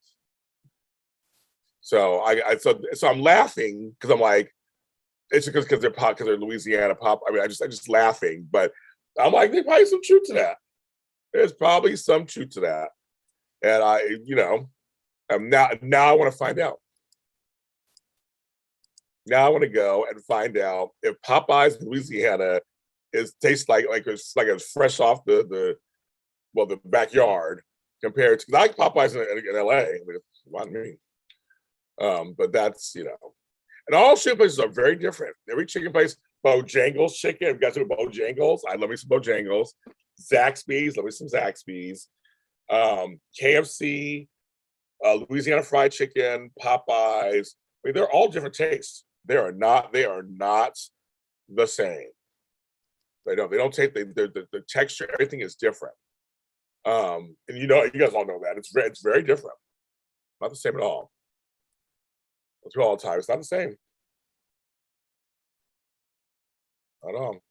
So so I'm laughing because I'm like, it's because they're Louisiana pop. I mean, I'm just laughing, but I'm like, there's probably some truth to that. There's probably some truth to that. And now I want to find out. Now I want to go and find out if Popeyes in Louisiana tastes like it's fresh off the backyard compared to like Popeyes in LA. I mean, it's what I mean. But that's and all chicken places are very different. Every chicken place, Bojangles chicken. You guys know Bojangles? I love me some Bojangles. Zaxby's, love me some Zaxby's. KFC, Louisiana fried chicken, Popeyes. I mean, they're all different tastes. They are not the same. They don't take the texture, everything is different. And you guys all know that. It's very different. Not the same at all. It's all the time. It's not the same. At all.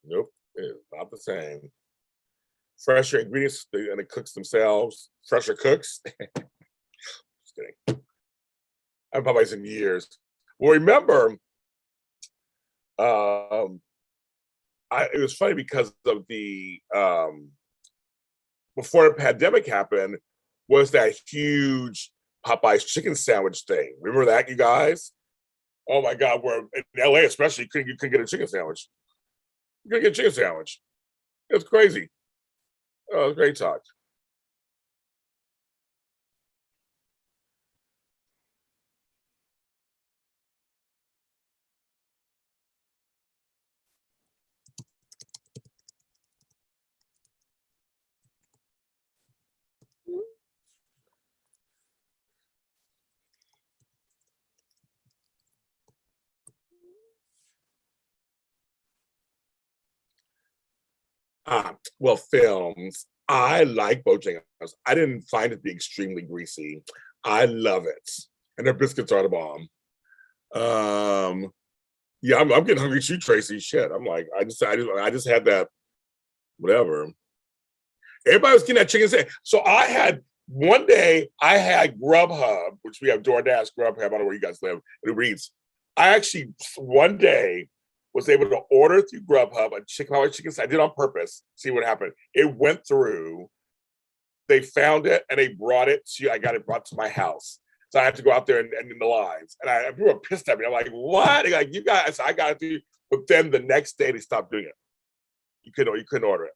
Nope. It's not the same. Fresher ingredients and it cooks themselves. Fresher cooks. Just kidding. I've Popeyes in years. Well, remember, um, it was funny because of the before the pandemic happened, was that huge Popeyes chicken sandwich thing. Remember that, you guys? Oh my God, where in LA especially, you couldn't get a chicken sandwich. You couldn't get a chicken sandwich. It was crazy. Oh, it was great talk. Well, films. I like Bojangles. I didn't find it to be extremely greasy. I love it, and their biscuits are the bomb. Yeah, I'm getting hungry too, Tracy. Shit, I'm like, I just had that. Whatever. Everybody was getting that chicken sandwich. So I had one day I had Grubhub, which we have DoorDash, Grubhub. I don't know where you guys live. It reads. I actually one day was able to order through Grubhub a chicken sandwich. I did it on purpose. See what happened. It went through. They found it and they brought it to. I got it brought to my house. So I had to go out there and in the lines. And people were pissed at me. I'm like, what? They're like, you guys, I got it through. But then the next day they stopped doing it. You couldn't order it.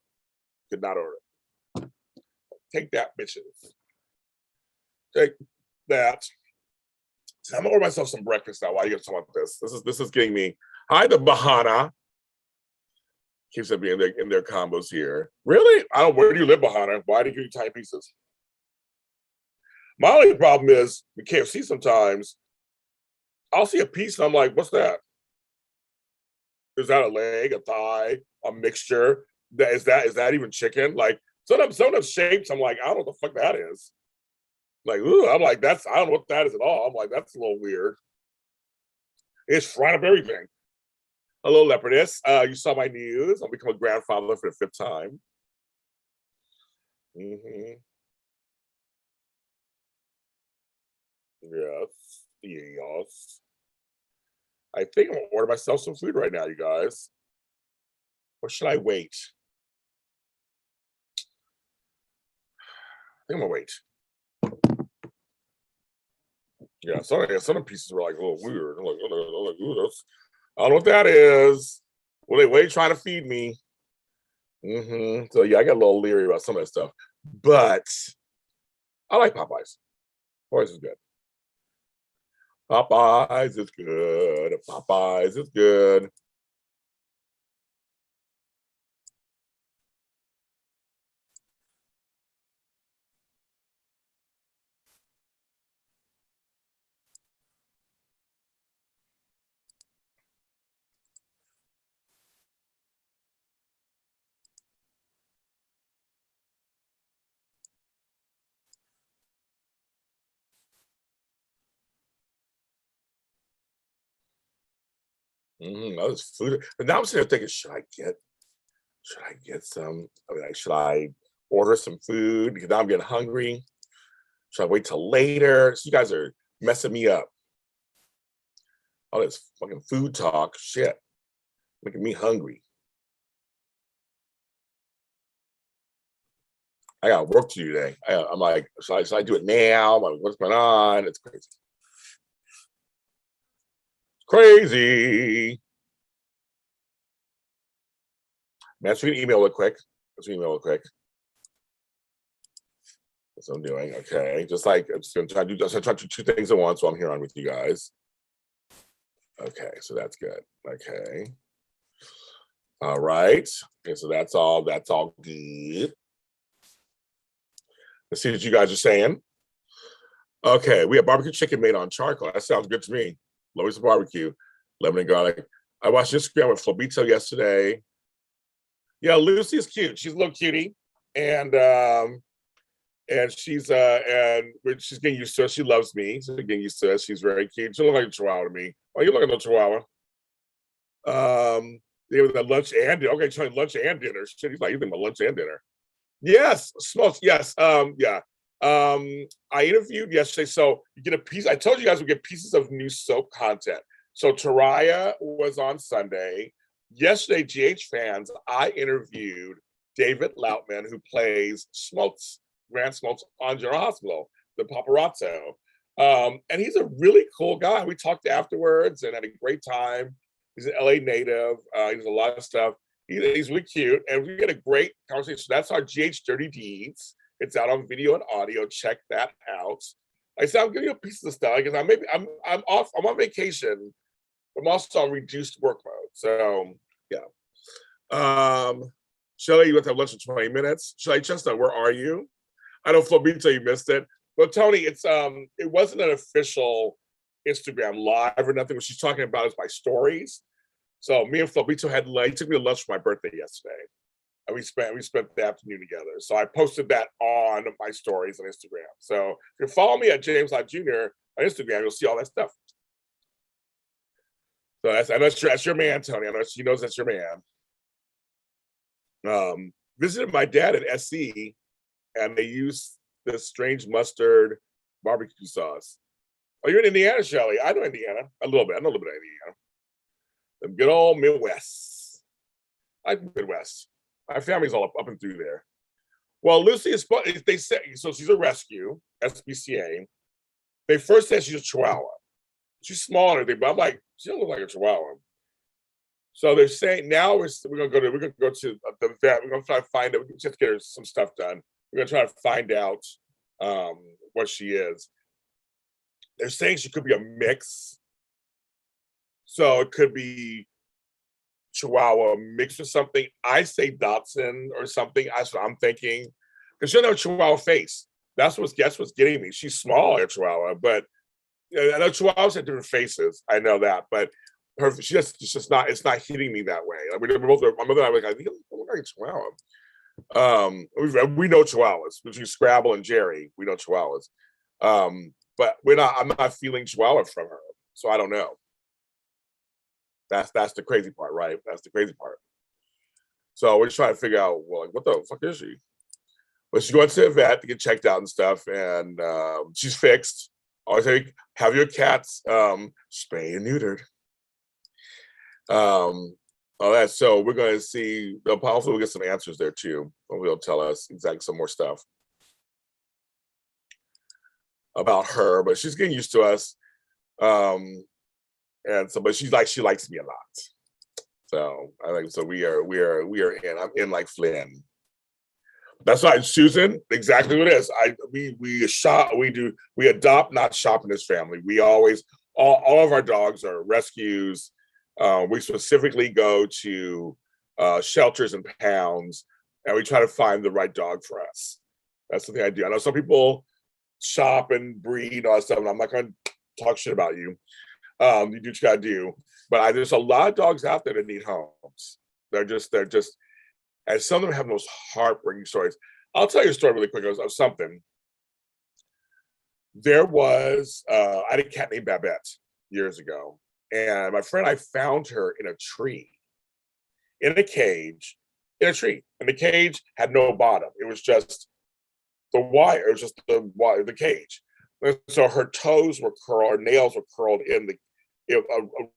You could not order it. Take that, bitches. Take that. I'm gonna order myself some breakfast now. Why you talking about this? This is getting me. Hi, the Bahana. Keeps it being in their combos here. Really? I don't. Where do you live, Bahana? Why do you eat tiny pieces? My only problem is we can't see sometimes. I'll see a piece and I'm like, what's that? Is that a leg, a thigh, a mixture? Is that even chicken? Like some of them shapes, I'm like, I don't know what the fuck that is. Like, ooh, I'm like, I don't know what that is at all. I'm like, that's a little weird. It's fried up everything. Hello, leopardess. You saw my news. I'll become a grandfather for the 5th time. Yes. Yes. I think I'm gonna order myself some food right now, you guys. Or should I wait? I think I'm gonna wait. Yeah, some of the pieces were like a little weird. I'm like, ooh, I don't know what that is. What are they trying to feed me? So yeah, I got a little leery about some of that stuff. But I like Popeyes. Popeyes is good. Popeyes is good. Popeyes is good. That was food. But now I'm sitting there thinking, should I get some? I mean, should I order some food? Because now I'm getting hungry. Should I wait till later? So you guys are messing me up. All this fucking food talk, shit, making me hungry. I got work to do today. I'm like, should I do it now? I'm like, what's going on? It's crazy. Crazy. Man, so we can email real quick. Let's email real quick. That's what I'm doing. Okay. Just like I'm just gonna try to do 2 things at once while I'm here on with you guys. Okay, so that's good. Okay. All right. Okay, so that's all good. Let's see what you guys are saying. Okay, we have barbecue chicken made on charcoal. That sounds good to me. Lois barbecue, lemon and garlic. I watched Instagram with Flobito yesterday. Yeah, Lucy's cute. She's a little cutie, and she's getting used to it. She loves me. She's getting used to it. She's very cute. She looks like a chihuahua to me. Oh, you look like a chihuahua. They were at lunch and dinner. Okay, trying lunch and dinner. Shit, he's like, you think about lunch and dinner. Yes, smokes. Yes. Yeah. I interviewed yesterday. So you get a piece. I told you guys we get pieces of new soap content. So Taraya was on Sunday. Yesterday, GH fans, I interviewed David Loutman, who plays Grant Smoltz on General Hospital, the paparazzo. And he's a really cool guy. We talked afterwards and had a great time. He's an LA native. He does a lot of stuff. He's really cute, and we had a great conversation. So that's our GH Dirty Deeds. It's out on video and audio. Check that out. Like I said, I'm giving you a piece of stuff because I'm off. I'm on vacation. I'm also on reduced work mode. So yeah. Shelly, you have to have lunch in 20 minutes. Shelly Chestnut, where are you? I know Flobito, you missed it. But Tony, it wasn't an official Instagram live or nothing. What she's talking about is my stories. So me and Flobito he took me to lunch for my birthday yesterday. and we spent the afternoon together. So I posted that on my stories on Instagram. So if you follow me at James Lott Jr. on Instagram, you'll see all that stuff. So I know that's your man, Tony. I know she knows that's your man. Visited my dad at SC, and they used this strange mustard barbecue sauce. Oh, you're in Indiana, Shelley. I know Indiana a little bit. I know a little bit of Indiana. The good old Midwest. I like Midwest. My family's all up and through there. Well, Lucy is, they say, so she's a rescue, SPCA. They first said she's a Chihuahua. She's smaller, but I'm like, she don't look like a Chihuahua. So they're saying now we're gonna go to the vet. We're gonna try to find out. We just get her some stuff done. We're gonna try to find out what she is. They're saying she could be a mix. So it could be Chihuahua mixed with something. I say Dotson or something. That's what I'm thinking. Because she doesn't have a Chihuahua face. That's what's getting me. She's small, a Chihuahua, but I know Chihuahuas have different faces. I know that, but it's just not. It's not hitting me that way. I mean, my mother and I were like, I think I look like a Chihuahua. We know Chihuahuas between Scrabble and Jerry. We know Chihuahuas, but we're not. I'm not feeling Chihuahua from her, so I don't know. That's the crazy part, right? That's the crazy part. So we're just trying to figure out, well, like, what the fuck is she? But she's going to the vet to get checked out and stuff, and she's fixed. Always say, have your cats spayed and neutered. All that. So we're going to see. Hopefully, we'll get some answers there too. Hopefully, they'll tell us exactly some more stuff about her. But she's getting used to us. And so, but she likes me a lot. So I think so. We are in. I'm in like Flynn. That's right, Susan. Exactly what it is. We shop. We adopt, not shop in this family. We always all of our dogs are rescues. We specifically go to shelters and pounds, and we try to find the right dog for us. That's the thing I do. I know some people shop and breed and all that stuff, and I'm not going to talk shit about you. You do what you gotta do, but there's a lot of dogs out there that need homes. They're just, and some of them have those heartbreaking stories. I'll tell you a story really quick of something. There was, I had a cat named Babette years ago, and my friend, I found her in a tree, in a cage, in a tree, and the cage had no bottom. It was just the wire. It was just the wire, the cage. And so her toes were curled, her nails were curled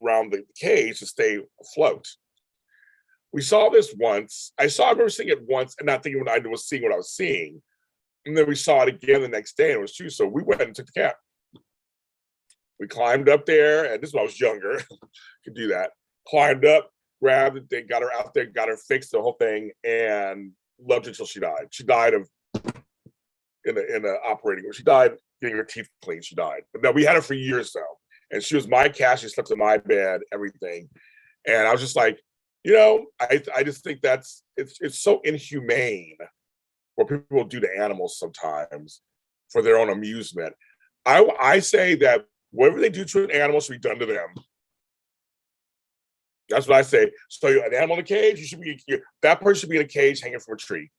around the cage to stay afloat. We saw this once. I remember seeing it once and not thinking I was seeing what I was seeing. And then we saw it again the next day and it was true. So we went and took the cat. We climbed up there, and this is when I was younger, could do that. Climbed up, grabbed it, they got her out there, got her fixed, the whole thing, and loved it until she died. She died in the operating room. She died getting her teeth cleaned. She died. But no, we had her for years though. And she was my cat. She slept in my bed, everything. And I was just like, I just think it's so inhumane what people do to animals sometimes for their own amusement. I say that whatever they do to an animal should be done to them. That's what I say. So an animal in a cage, that person should be in a cage hanging from a tree.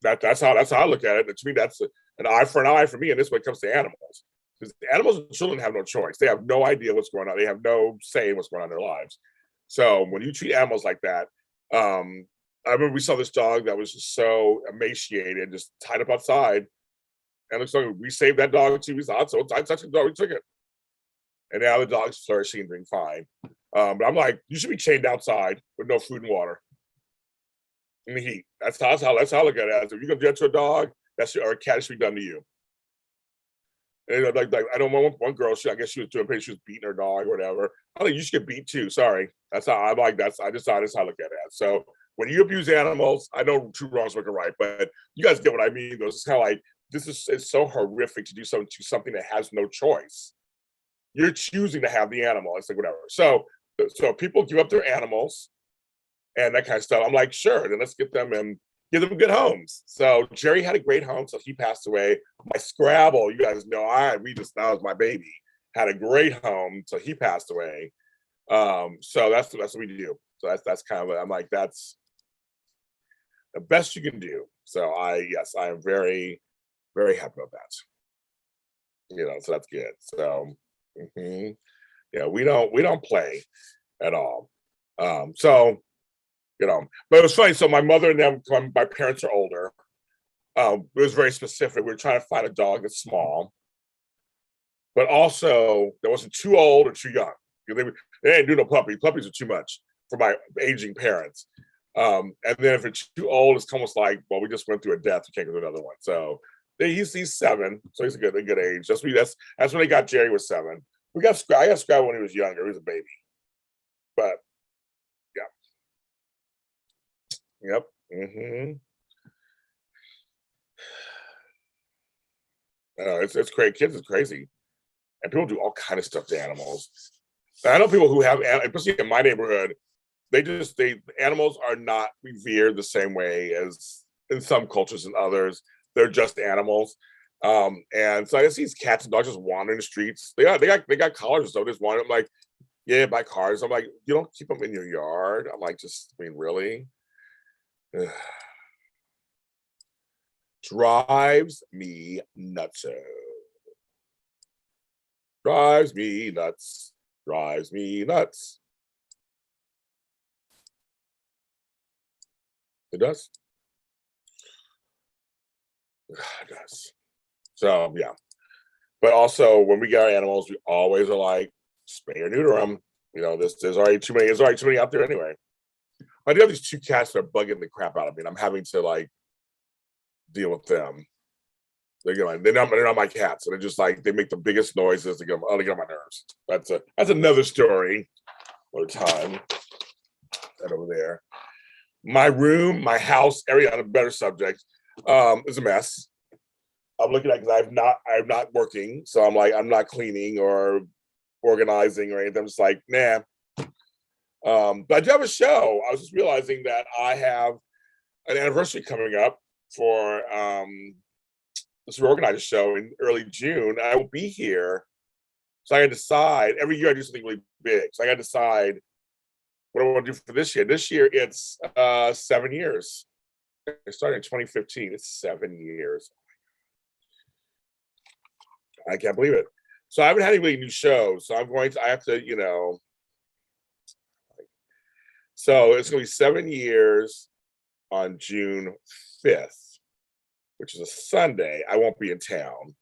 That's how I look at it. And to me, that's an eye for an eye for me. And this when it comes to animals. Because animals and children have no choice. They have no idea what's going on. They have no say in what's going on in their lives. So when you treat animals like that, I remember we saw this dog that was just so emaciated, just tied up outside. And so we saved that dog too. We thought, so I touched the dog, we took it. And now the dog's flourishing and doing fine. But I'm like, you should be chained outside with no food and water in the heat. That's how I look at it. If you're gonna do that to a dog, or a cat, should be done to you. And like I don't want one girl. I guess she was doing. She was beating her dog or whatever. I think you should get beat too. Sorry, that's how I like. I just how I look at it. So when you abuse animals, I know two wrongs make a right, but you guys get what I mean. Though it's kind of like it's so horrific to do something that has no choice. You're choosing to have the animal. It's like whatever. So people give up their animals and that kind of stuff. I'm like, sure, then let's get them and give them good homes. So Jerry had a great home, so he passed away. My Scrabble, you guys know, that was my baby, had a great home, so he passed away. So that's what we do. So that's kind of I'm like, that's the best you can do. So yes, I am very, very happy about that. So that's good. So mhm. Yeah, we don't play at all. So but it was funny. So my mother and them, my parents are older. It was very specific. We were trying to find a dog that's small, but also that wasn't too old or too young. They didn't do no puppies. Puppies are too much for my aging parents. And then if it's too old, it's almost like, well, we just went through a death. We can't go to another one. So he's 7, so he's a good age. That's when they got Jerry was 7. I got Scrabble when he was younger. He was a baby, but yeah, yep. It's crazy. Kids is crazy, and people do all kind of stuff to animals. And I know people who have, especially in my neighborhood, animals are not revered the same way as in some cultures and others. They're just animals. And so I see these cats and dogs just wandering the streets. They got collars and stuff. Just wandering. I'm like, yeah, by cars. I'm like, you don't keep them in your yard. I'm like, really? Drives me nuts. Drives me nuts. Drives me nuts. It does. It does. So yeah. But also when we get our animals, we always are like, spay or neuter them. There's already too many. There's already too many out there anyway. I do have these 2 cats that are bugging the crap out of me, and I'm having to like deal with them. They're not my cats, and they're just like they make the biggest noises. They get on my nerves. That's another story. What a time. That over there. My room, my house, area on a better subject, is a mess. I'm looking at because I'm not working, so I'm not cleaning or organizing or anything. I'm just like, nah. But I do have a show. I was just realizing that I have an anniversary coming up for this organizer show in early June. I will be here. So I got to decide. Every year I do something really big. So I got to decide what I want to do for this year. This year it's 7 years. I started in 2015. It's 7 years. I can't believe it. So I haven't had any really new shows. So I have to, so it's going to be 7 years on June 5th, which is a Sunday. I won't be in town.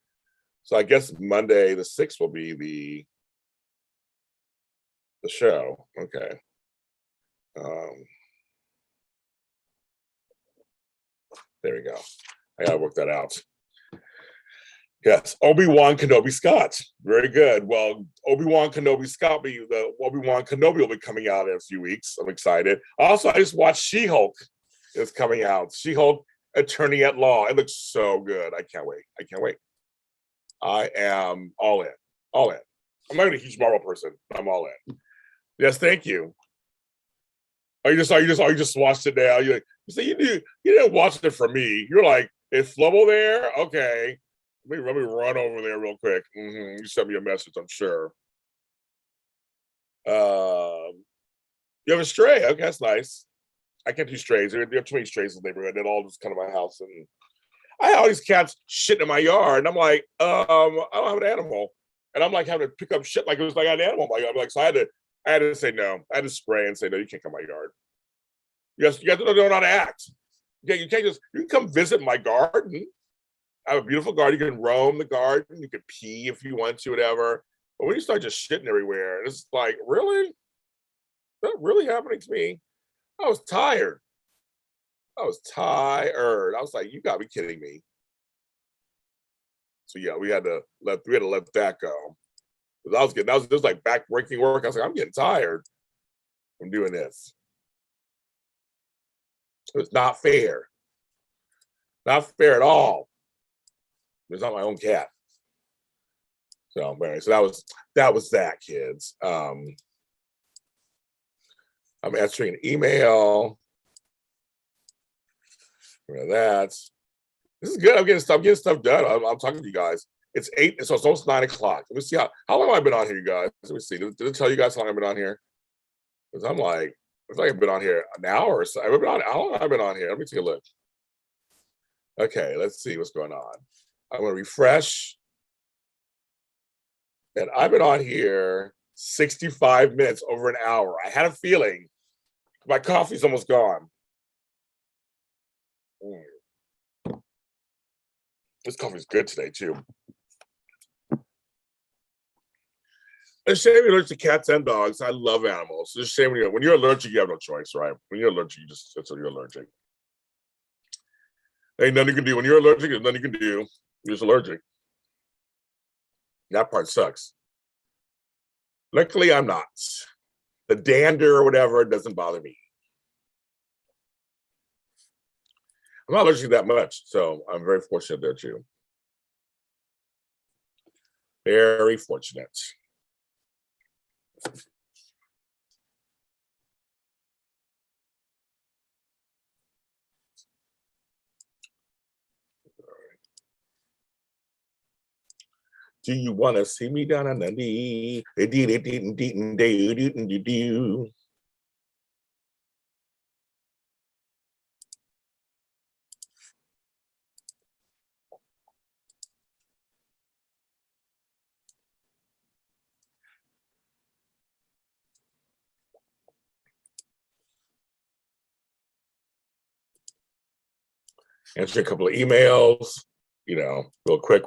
So I guess Monday the 6th will be the show. Okay. There we go. I gotta work that out. Yes, Obi-Wan Kenobi Scott. Very good. Well, Obi-Wan Kenobi Scott, the Obi-Wan Kenobi will be coming out in a few weeks. I'm excited. Also, I just watched She-Hulk is coming out. She-Hulk Attorney at Law. It looks so good. I can't wait. I am all in. All in. I'm not even a huge Marvel person. I'm all in. Yes, thank you. You just watched it now. You say you didn't watch it for me. You're like, is Flubble there? Okay. Let me run over there real quick. You sent me a message, I'm sure. You have a stray. Okay, that's nice. I can't do strays. We have too many strays in the neighborhood. They're all just kind of my house. And I have all these cats shitting in my yard. And I'm like, I don't have an animal. And I'm like having to pick up shit like it was like an animal. I'm like, so I had to say no. I had to spray and say, no, you can't come to my yard. Yes, you have to know how to act. Yeah, you can come visit my garden. I have a beautiful garden. You can roam the garden. You can pee if you want to, whatever. But when you start just shitting everywhere, it's like, really? Is that really happening to me? I was tired. I was like, you gotta be kidding me. So yeah, we had to let that go. That was like back-breaking work. I was like, I'm getting tired from doing this. It's not fair. Not fair at all. It's not my own cat. So anyway, so that was that, kids. I'm answering an email. That. This is good. I'm getting stuff done. I'm talking to you guys. It's 8, so it's almost 9 o'clock. Let me see how long have I been on here, you guys? Let me see. Did it tell you guys how long I've been on here? Because I'm like, It's like I've been on here an hour or so. I've been on, how long have I been on here? Let me take a look. Okay, let's see what's going on. I'm gonna refresh. And I've been on here 65 minutes, over an hour. I had a feeling my coffee's almost gone. This coffee's good today too. It's a shame you're allergic to cats and dogs. I love animals. It's a shame when you're allergic, you have no choice, right? When you're allergic, that's what you're allergic. Ain't nothing you can do. When you're allergic, there's nothing you can do. You're just allergic. That part sucks. Luckily, I'm not. The dander or whatever doesn't bother me. I'm not allergic that much, so I'm very fortunate there too. Very fortunate. Do you want to see me down on the knee? Answer a couple of emails, real quick.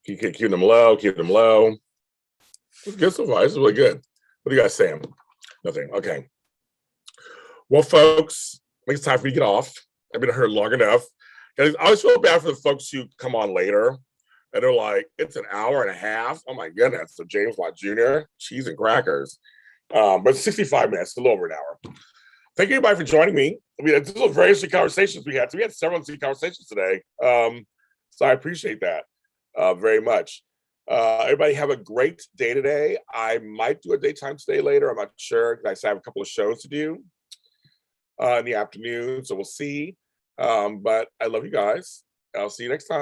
Keep them low. It's good so far. This is really good. What are you guys saying? Nothing. Okay. Well, folks, I think it's time for you to get off. I've been here long enough. I always feel bad for the folks who come on later and they're like, it's an hour and a half. Oh my goodness. So James Watt Jr., cheese and crackers. But 65 minutes, a little over an hour. Thank you, everybody, for joining me. I mean, this was very interesting conversations we had. So we had several interesting conversations today. So I appreciate that very much. Everybody have a great day today. I might do a daytime stay later. I'm not sure. I have a couple of shows to do in the afternoon. So we'll see. But I love you guys. I'll see you next time.